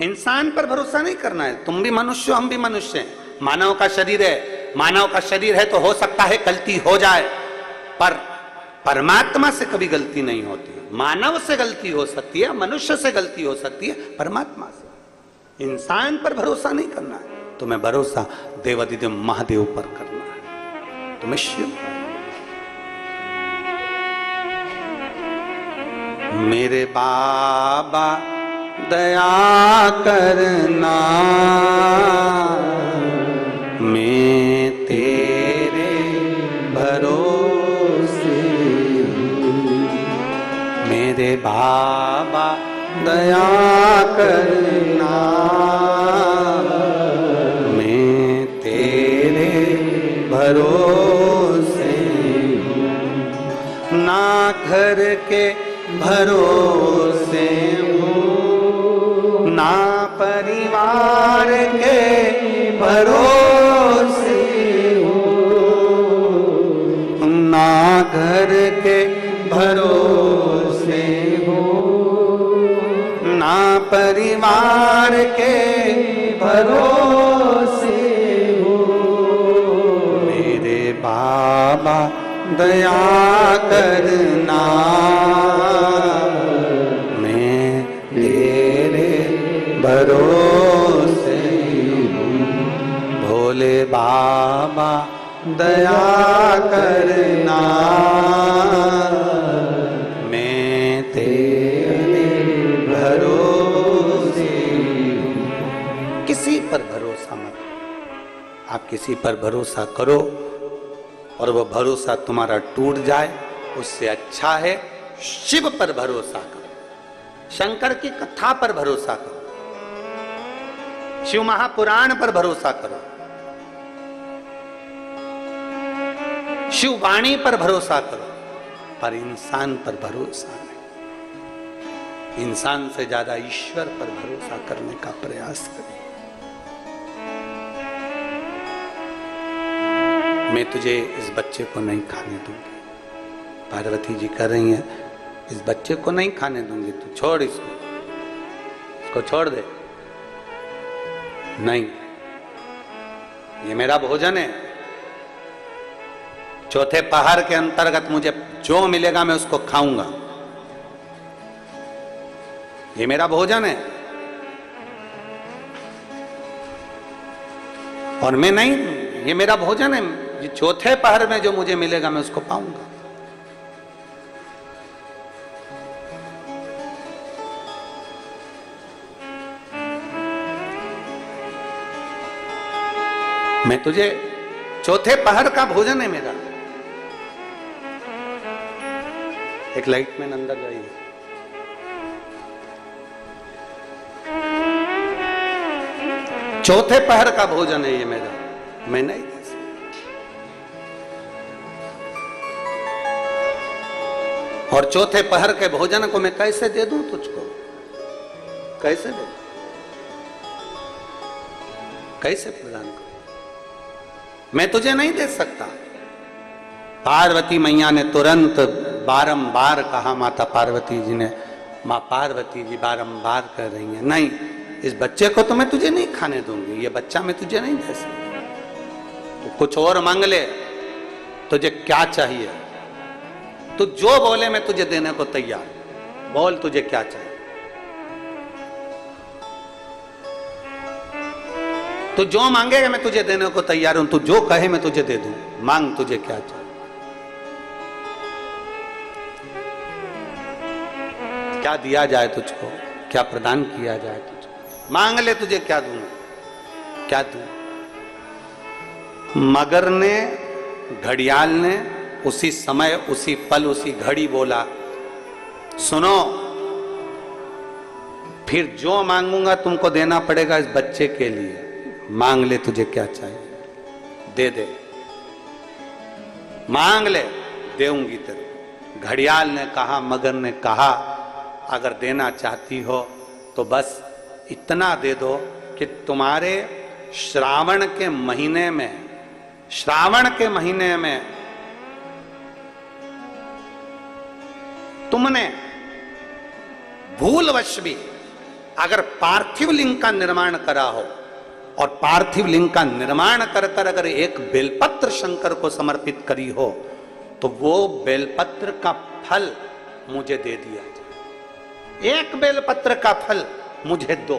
इंसान पर भरोसा नहीं करना है। तुम भी मनुष्य हो, हम भी मनुष्य हैं। मानव का शरीर है, मानव का शरीर है तो हो सकता है गलती हो जाए, पर परमात्मा से कभी गलती नहीं होती। मानव से गलती हो सकती है, मनुष्य से गलती हो सकती है, परमात्मा से। इंसान पर भरोसा नहीं करना है, तुम्हें भरोसा देवादिदेव महादेव पर करना है। तुम्हें शिव मेरे बाबा दया करना, मैं तेरे भरोसे। मेरे बाबा दया करना, मैं तेरे भरोसे। ना घर के भरोसे हूँ, ना परिवार के भरोसे हूँ, ना घर के भरोसे हूँ, ना परिवार के भरोसे हूँ। मेरे बाबा दया करना, मैं तेरे भरोसे हूँ। भोले बाबा दया करना, मैं तेरे भरोसे हूँ। किसी पर भरोसा मत, आप किसी पर भरोसा करो और वह भरोसा तुम्हारा टूट जाए, उससे अच्छा है शिव पर भरोसा करो, शंकर की कथा पर भरोसा करो, शिव महापुराण पर भरोसा करो, शिव वाणी पर भरोसा करो, पर इंसान पर भरोसा नहीं। इंसान से ज्यादा ईश्वर पर भरोसा करने का प्रयास करें। मैं तुझे इस बच्चे को नहीं खाने दूंगी, पार्वती जी कह रही हैं, इस बच्चे को नहीं खाने दूंगी, तू छोड़ इसको छोड़ दे। नहीं, ये मेरा भोजन है, चौथे पहाड़ के अंतर्गत मुझे जो मिलेगा मैं उसको खाऊंगा, ये मेरा भोजन है। और मैं नहीं, ये मेरा भोजन है, ये चौथे पहर में जो मुझे मिलेगा मैं उसको पाऊंगा। मैं तुझे, चौथे पहर का भोजन है मेरा। एक लाइट में अंदर जाइए। चौथे पहर का भोजन है ये मेरा, मैं नहीं दे सकता। और चौथे पहर के भोजन को मैं कैसे दे दूं तुझको? कैसे दे, कैसे प्रदान करूं? मैं तुझे नहीं दे सकता। पार्वती मैया ने तुरंत बारंबार कहा, माता पार्वती जी ने, मां पार्वती जी बारंबार कह रही हैं, नहीं, इस बच्चे को तो मैं तुझे नहीं खाने दूंगी, ये बच्चा मैं तुझे नहीं दे सकती। तो कुछ और मांग ले, तुझे क्या चाहिए? तू जो बोले मैं तुझे देने को तैयार। बोल तुझे क्या चाहिए? तू जो मांगेगा मैं तुझे देने को तैयार हूं, तू जो कहे मैं तुझे दे दूं। मांग, तुझे क्या चाहिए? क्या दिया जाए तुझको, क्या प्रदान किया जाए तुझको? मांग ले, तुझे क्या दूं, क्या दूं? मगर ने, घड़ियाल ने उसी समय, उसी पल, उसी घड़ी बोला, सुनो, फिर जो मांगूंगा तुमको देना पड़ेगा इस बच्चे के लिए। मांग ले, तुझे क्या चाहिए दे दे, मांग ले, देऊंगी तेरे। घड़ियाल ने कहा, मगर ने कहा, अगर देना चाहती हो तो बस इतना दे दो कि तुम्हारे श्रावण के महीने में तुमने भूलवश भी अगर पार्थिव लिंग का निर्माण करा हो, और पार्थिव लिंग का निर्माण कर कर अगर एक बेलपत्र शंकर को समर्पित करी हो, तो वो बेलपत्र का फल मुझे दे दिया जाए। एक बेलपत्र का फल मुझे दो।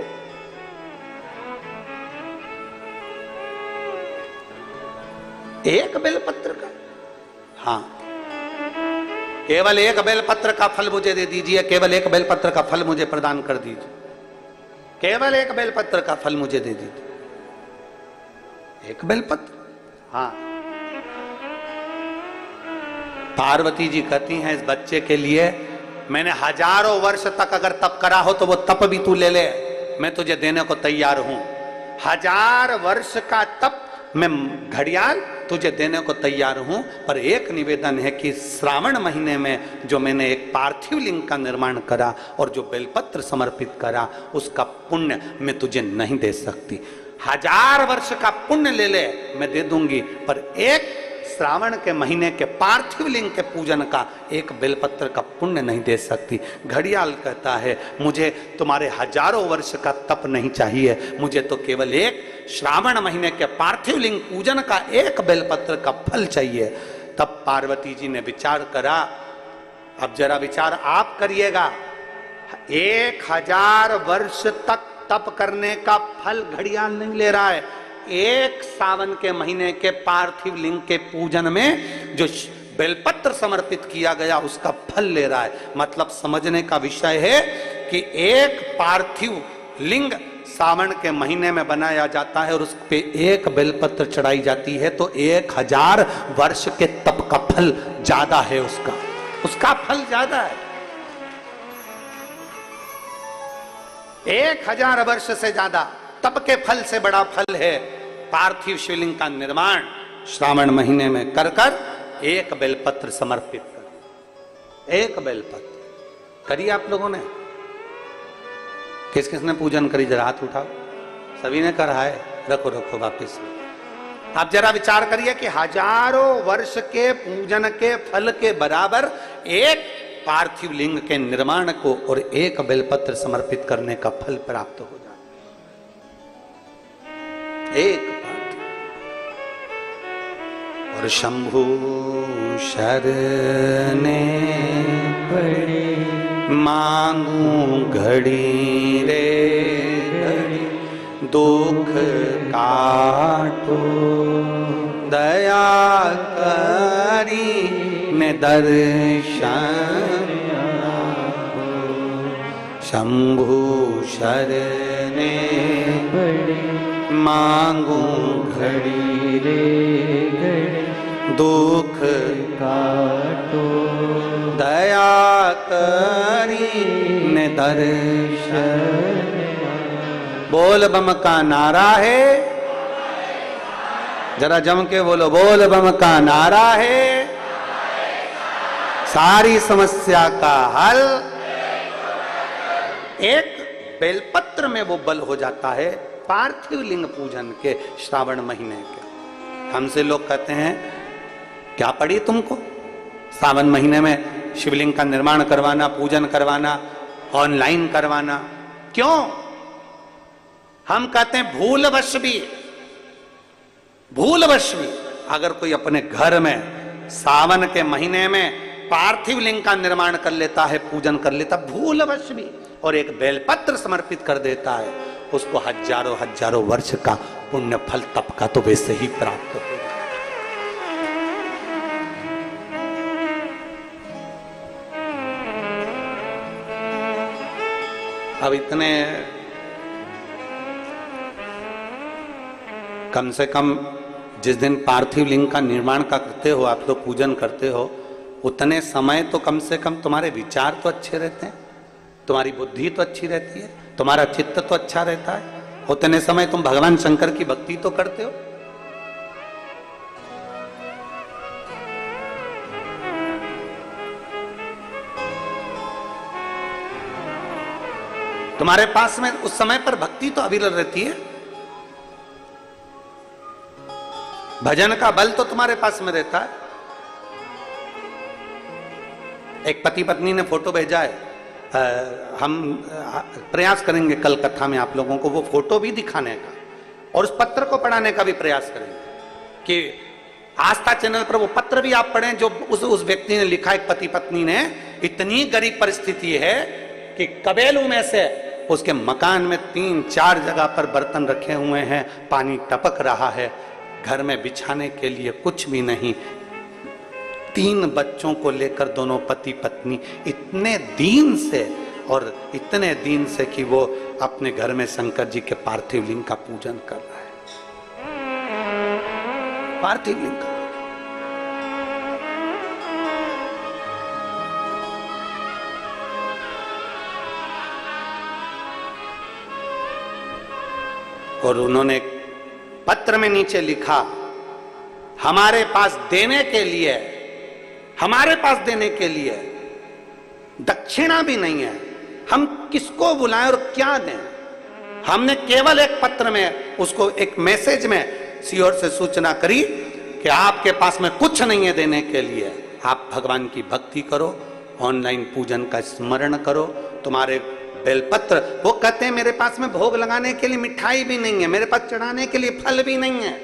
एक बेलपत्र का, हाँ, केवल एक बेलपत्र का फल मुझे दे दीजिए, केवल एक बेलपत्र का फल मुझे प्रदान कर दीजिए, केवल एक बेलपत्र का फल मुझे दे दीजिए। एक बेलपत्र, हाँ। पार्वती जी कहती हैं इस बच्चे के लिए, मैंने हजारों वर्ष तक अगर तप करा हो तो वो तप भी तू ले ले, मैं तुझे देने को तैयार हूं। 1000 वर्ष का तप मैं घड़ियाल तुझे देने को तैयार हूं, पर एक निवेदन है कि श्रावण महीने में जो मैंने एक पार्थिव लिंग का निर्माण करा और जो बेलपत्र समर्पित करा, उसका पुण्य मैं तुझे नहीं दे सकती। 1000 वर्ष का पुण्य ले ले, मैं दे दूंगी, पर एक श्रावण के महीने के पार्थिव लिंग के पूजन का एक बेलपत्र का पुण्य नहीं दे सकती। घड़ियाल कहता है, मुझे तुम्हारे हजारों वर्ष का तप नहीं चाहिए, मुझे तो केवल एक श्रावण महीने के पार्थिव लिंग पूजन का एक बेलपत्र का फल चाहिए। तब पार्वती जी ने विचार करा, अब जरा विचार आप करिएगा, 1000 वर्ष तक तप करने का फल घड़ियाल नहीं ले रहा है, एक सावन के महीने के पार्थिव लिंग के पूजन में जो बेलपत्र समर्पित किया गया उसका फल ले रहा है। मतलब समझने का विषय है कि एक पार्थिव लिंग सावन के महीने में बनाया जाता है और उस पे एक बेलपत्र चढ़ाई जाती है, तो 1000 वर्ष के तप का फल ज्यादा है, उसका फल ज्यादा है। 1000 वर्ष से ज्यादा तप के फल से बड़ा फल है पार्थिव शिवलिंग का निर्माण श्रावण महीने में कर कर एक बेलपत्र समर्पित कर। एक बेलपत्र करिए आप लोगों ने, किस किसने पूजन करी, जरा हाथ उठाओ। सभी ने करा है, रखो वापिस। आप जरा विचार करिए कि हजारों वर्ष के पूजन के फल के बराबर एक पार्थिव लिंग के निर्माण को और एक बेलपत्र समर्पित करने का फल प्राप्त हो जाए। एक और शंभु शरने पड़े, मांगू घड़ी रे घड़ी, दुख काटो दया करी ने दर्शन। शंभु शरने पड़े, मांगू घड़ी रे घड़ी, दुख काटो दया करी ने दर्शन। बोल बम का नारा है, जरा जम के बोलो, बोल बम का नारा है, सारी समस्या का हल एक बेलपत्र में वो बल हो जाता है पार्थिव लिंग पूजन के श्रावण महीने के। हमसे लोग कहते हैं क्या पड़ी तुमको सावन महीने में शिवलिंग का निर्माण करवाना, पूजन करवाना, ऑनलाइन करवाना, क्यों? हम कहते हैं भूलवश भी अगर कोई अपने घर में सावन के महीने में पार्थिव लिंग का निर्माण कर लेता है, पूजन कर लेता, भूलवश भी, और एक बेलपत्र समर्पित कर देता है, उसको हजारों वर्ष का पुण्य फल तप का तो वैसे ही प्राप्त होगा। अब इतने कम से कम जिस दिन पार्थिव लिंग का निर्माण का करते हो, आप लोग पूजन करते हो, उतने समय तो कम से कम तुम्हारे विचार तो अच्छे रहते हैं, तुम्हारी बुद्धि तो अच्छी रहती है, तुम्हारा चित्त तो अच्छा रहता है। उतने समय तुम भगवान शंकर की भक्ति तो करते हो। तुम्हारे पास में उस समय पर भक्ति तो अविरल रहती है, भजन का बल तो तुम्हारे पास में रहता है। एक पति पत्नी ने फोटो भेजा है, हम प्रयास करेंगे कल कथा में आप लोगों को वो फोटो भी दिखाने का और उस पत्र को पढ़ाने का भी प्रयास करेंगे कि आस्था चैनल पर वो पत्र भी आप पढ़ें जो उस व्यक्ति ने लिखा। एक पति पत्नी ने, इतनी गरीब परिस्थिति है कि कबेलू में से उसके मकान में 3-4 जगह पर बर्तन रखे हुए हैं, पानी टपक रहा है, घर में बिछाने के लिए कुछ भी नहीं। 3 बच्चों को लेकर दोनों पति पत्नी इतने दीन से और इतने दीन से कि वो अपने घर में शंकर जी के पार्थिव लिंग का पूजन कर रहा है। पार्थिव लिंग का और उन्होंने पत्र में नीचे लिखा, हमारे पास देने के लिए, हमारे पास देने के लिए दक्षिणा भी नहीं है, हम किसको बुलाएं और क्या दें। हमने केवल एक पत्र में उसको एक मैसेज में सीओर से सूचना करी कि आपके पास में कुछ नहीं है देने के लिए, आप भगवान की भक्ति करो, ऑनलाइन पूजन का स्मरण करो, तुम्हारे बेलपत्र। वो कहते हैं मेरे पास में भोग लगाने के लिए मिठाई भी नहीं है, मेरे पास चढ़ाने के लिए फल भी नहीं है।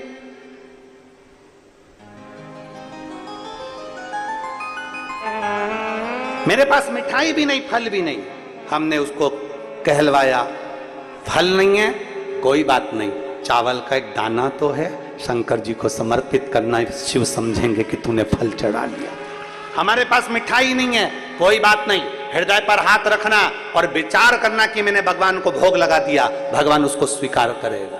मेरे पास मिठाई भी नहीं, फल भी नहीं। हमने उसको कहलवाया, फल नहीं है कोई बात नहीं, चावल का एक दाना तो है, शंकर जी को समर्पित करना, शिव समझेंगे कि तूने फल चढ़ा लिया। हमारे पास मिठाई नहीं है कोई बात नहीं, हृदय पर हाथ रखना और विचार करना कि मैंने भगवान को भोग लगा दिया, भगवान उसको स्वीकार करेगा।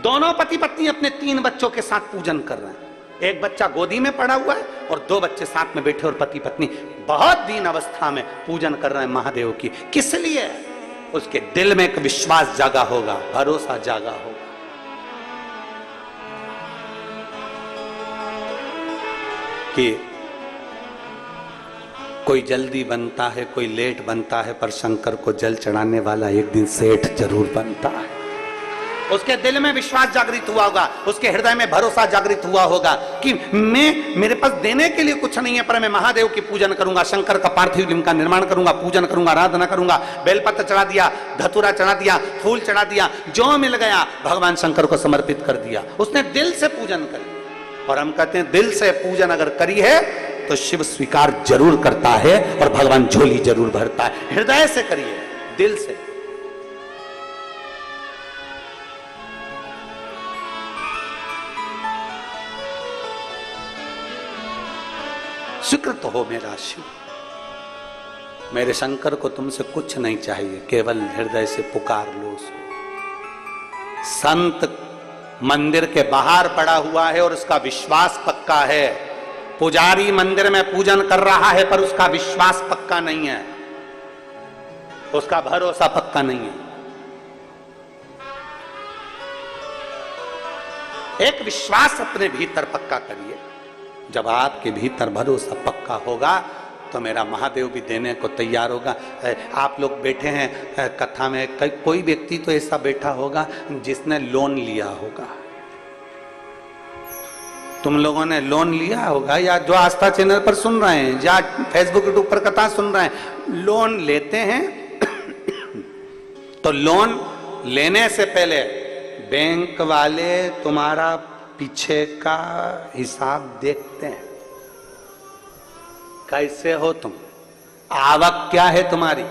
दोनों पति पत्नी अपने 3 बच्चों के साथ पूजन कर रहे हैं। एक बच्चा गोदी में पड़ा हुआ है और 2 बच्चे साथ में बैठे और पति पत्नी बहुत दीन अवस्था में पूजन कर रहे हैं महादेव की। किस लिए? उसके दिल में एक विश्वास जागा होगा, भरोसा जागा होगा कि कोई जल्दी बनता है, कोई लेट बनता है, पर शंकर को जल चढ़ाने वाला एक दिन सेठ जरूर बनता है। उसके दिल में विश्वास जागृत हुआ होगा, उसके हृदय में भरोसा जागृत हुआ होगा कि मेरे पास देने के लिए कुछ नहीं है, पर मैं महादेव की पूजन करूंगा, शंकर का पार्थिव लिंग का निर्माण करूंगा, पूजन करूंगा, आराधना करूंगा। बेलपत्र चढ़ा दिया, धतूरा चढ़ा दिया, फूल चढ़ा दिया, जो मिल गया भगवान शंकर को समर्पित कर दिया। उसने दिल से पूजन कर। और हम कहते हैं दिल से पूजन अगर करी है तो शिव स्वीकार जरूर करता है और भगवान झोली जरूर भरता है। हृदय से करिए, दिल से। स्वीकृत हो मेरा शिव, मेरे शंकर को तुमसे कुछ नहीं चाहिए, केवल हृदय से पुकार लो उसको। संत मंदिर के बाहर पड़ा हुआ है और उसका विश्वास पक्का है। पुजारी मंदिर में पूजन कर रहा है पर उसका विश्वास पक्का नहीं है, उसका भरोसा पक्का नहीं है। एक विश्वास अपने भीतर पक्का करिए। जब आपके भीतर भरोसा पक्का होगा तो मेरा महादेव भी देने को तैयार होगा। आप लोग बैठे हैं कथा में, कोई व्यक्ति तो ऐसा बैठा होगा जिसने लोन लिया होगा। तुम लोगों ने लोन लिया होगा, या जो आस्था चैनल पर सुन रहे हैं या फेसबुक यूट्यूब पर कथा सुन रहे हैं, लोन लेते हैं तो लोन लेने से पहले बैंक वाले तुम्हारा पीछे का हिसाब देखते हैं। कैसे हो तुम, आवक क्या है तुम्हारी,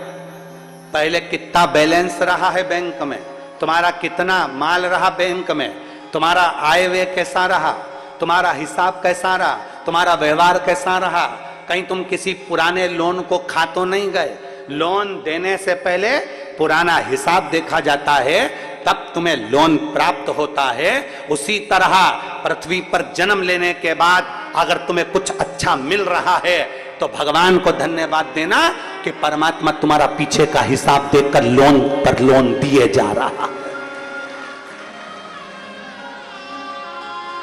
पहले कितना बैलेंस रहा है बैंक में, तुम्हारा कितना माल रहा बैंक में, तुम्हारा आय व्यय कैसा रहा, तुम्हारा हिसाब कैसा रहा, तुम्हारा व्यवहार कैसा रहा। कहीं तुम किसी पुराने लोन को खा तो नहीं गए। लोन देने से पहले पुराना हिसाब देखा जाता है तब तुम्हें लोन प्राप्त होता है। उसी तरह पृथ्वी पर जन्म लेने के बाद अगर तुम्हें कुछ अच्छा मिल रहा है तो भगवान को धन्यवाद देना कि परमात्मा तुम्हारा पीछे का हिसाब देखकर लोन पर लोन दिए जा रहा।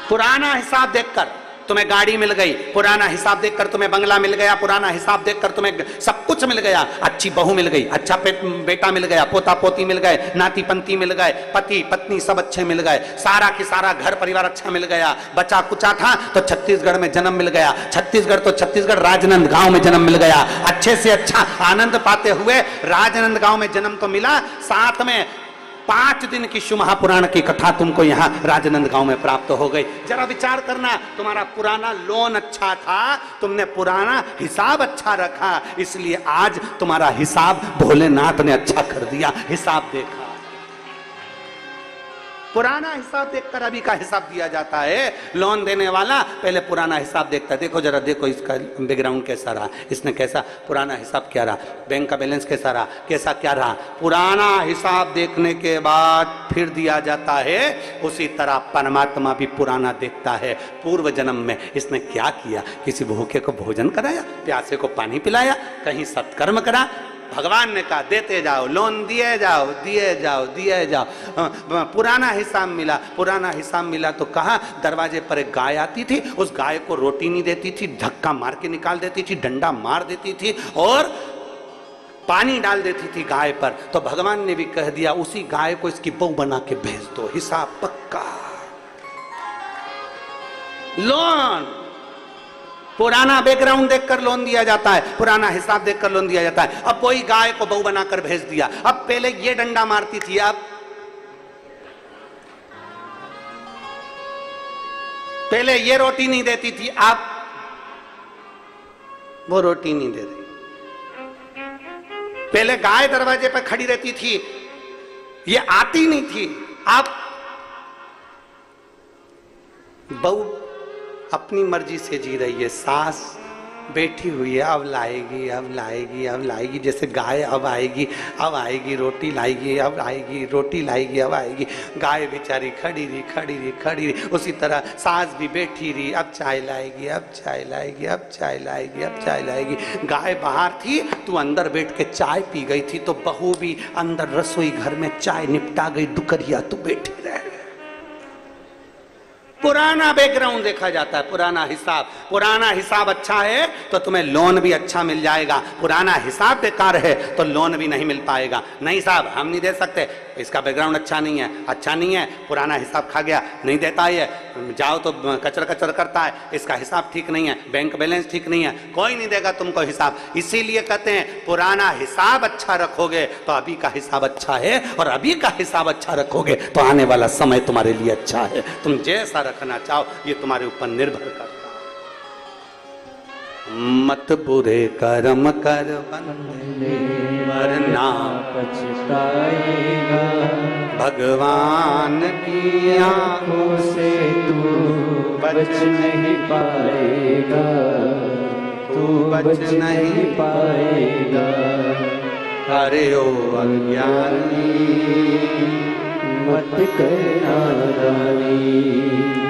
पुराना हिसाब देखकर तुम्हें गाड़ी मिल गई, पुराना हिसाब देखकर तुम्हें बंगला मिल गया, पुराना हिसाब देखकर तुम्हें सब कुछ मिल गया, अच्छी बहू मिल गई, अच्छा बेटा मिल गया, पोता पोती मिल गए, नाती पंती मिल गए, पति पत्नी सब अच्छे मिल गए, सारा की सारा घर परिवार अच्छा मिल गया। बचा कुचा था तो छत्तीसगढ़ में जन्म मिल गया, छत्तीसगढ़ राजनांदगांव में जन्म मिल गया। अच्छे से अच्छा आनंद पाते हुए राजनांदगांव में जन्म तो मिला, साथ में 5 दिन की शिव महापुराण की कथा तुमको यहाँ राजनांदगांव में प्राप्त हो गई। जरा विचार करना, तुम्हारा पुराना लोन अच्छा था, तुमने पुराना हिसाब अच्छा रखा, इसलिए आज तुम्हारा हिसाब भोलेनाथ ने अच्छा कर दिया। हिसाब देखा, पुराना हिसाब देखकर अभी का हिसाब दिया जाता है। लोन देने वाला पहले पुराना हिसाब देखता है। देखो जरा, देखो इसका बैकग्राउंड कैसा रहा, इसने कैसा पुराना हिसाब क्या रहा, बैंक का बैलेंस कैसा रहा, कैसा क्या रहा। पुराना हिसाब देखने के बाद फिर दिया जाता है। उसी तरह परमात्मा भी पुराना देखता है, पूर्व जन्म में इसने क्या किया, किसी भूखे को भोजन कराया, प्यासे को पानी पिलाया, कहीं सत्कर्म करा। भगवान ने कहा देते जाओ, लोन दिए जाओ दिए जाओ दिए जाओ। पुराना हिसाब मिला, पुराना हिसाब मिला तो कहा दरवाजे पर एक गाय आती थी, उस गाय को रोटी नहीं देती थी, धक्का मार के निकाल देती थी, डंडा मार देती थी और पानी डाल देती थी गाय पर। तो भगवान ने भी कह दिया उसी गाय को इसकी बहू बना के भेज दो, हिसाब पक्का। लोन पुराना बैकग्राउंड देखकर लोन दिया जाता है, पुराना हिसाब देखकर लोन दिया जाता है। अब कोई गाय को बहू बनाकर भेज दिया, अब पहले ये डंडा मारती थी, अब पहले ये रोटी नहीं देती थी, अब वो रोटी नहीं दे रही। पहले गाय दरवाजे पर खड़ी रहती थी, ये आती नहीं थी, अब बहू अपनी मर्जी से जी रही है। सास बैठी हुई है, अब लाएगी अब लाएगी अब लाएगी, जैसे गाय अब आएगी रोटी लाएगी, अब आएगी रोटी लाएगी, अब आएगी। गाय बेचारी खड़ी रही। उसी तरह सास भी बैठी रही, अब चाय लाएगी अब चाय लाएगी अब चाय लाएगी अब चाय लाएगी। गाय बाहर थी, तू अंदर बैठ के चाय पी गई थी, तो बहू भी अंदर रसोई घर में चाय निपटा गई, दुकरिया तू बैठी रह। पुराना बैकग्राउंड देखा जाता है, पुराना हिसाब अच्छा है तो तुम्हें लोन भी अच्छा मिल जाएगा। पुराना हिसाब बेकार है तो लोन भी नहीं मिल पाएगा। नहीं साहब हम नहीं दे सकते, इसका बैकग्राउंड अच्छा नहीं है, पुराना हिसाब खा गया, नहीं देता है, जाओ तो कचर करता है, इसका हिसाब ठीक नहीं है, बैंक बैलेंस ठीक नहीं है, कोई नहीं देगा तुमको हिसाब। इसीलिए कहते हैं पुराना हिसाब अच्छा रखोगे तो अभी का हिसाब अच्छा है, और अभी का हिसाब अच्छा रखोगे तो आने वाला समय तुम्हारे लिए अच्छा है। तुम जैसा रखना चाहो ये तुम्हारे ऊपर निर्भर करता है। मत बुरे कर्म कर बंदे वरना पछताएगा, भगवान की आंखों से तू बच नहीं पाएगा, तू बच नहीं पाएगा। अरे ओ अज्ञानी मत करना नादानी।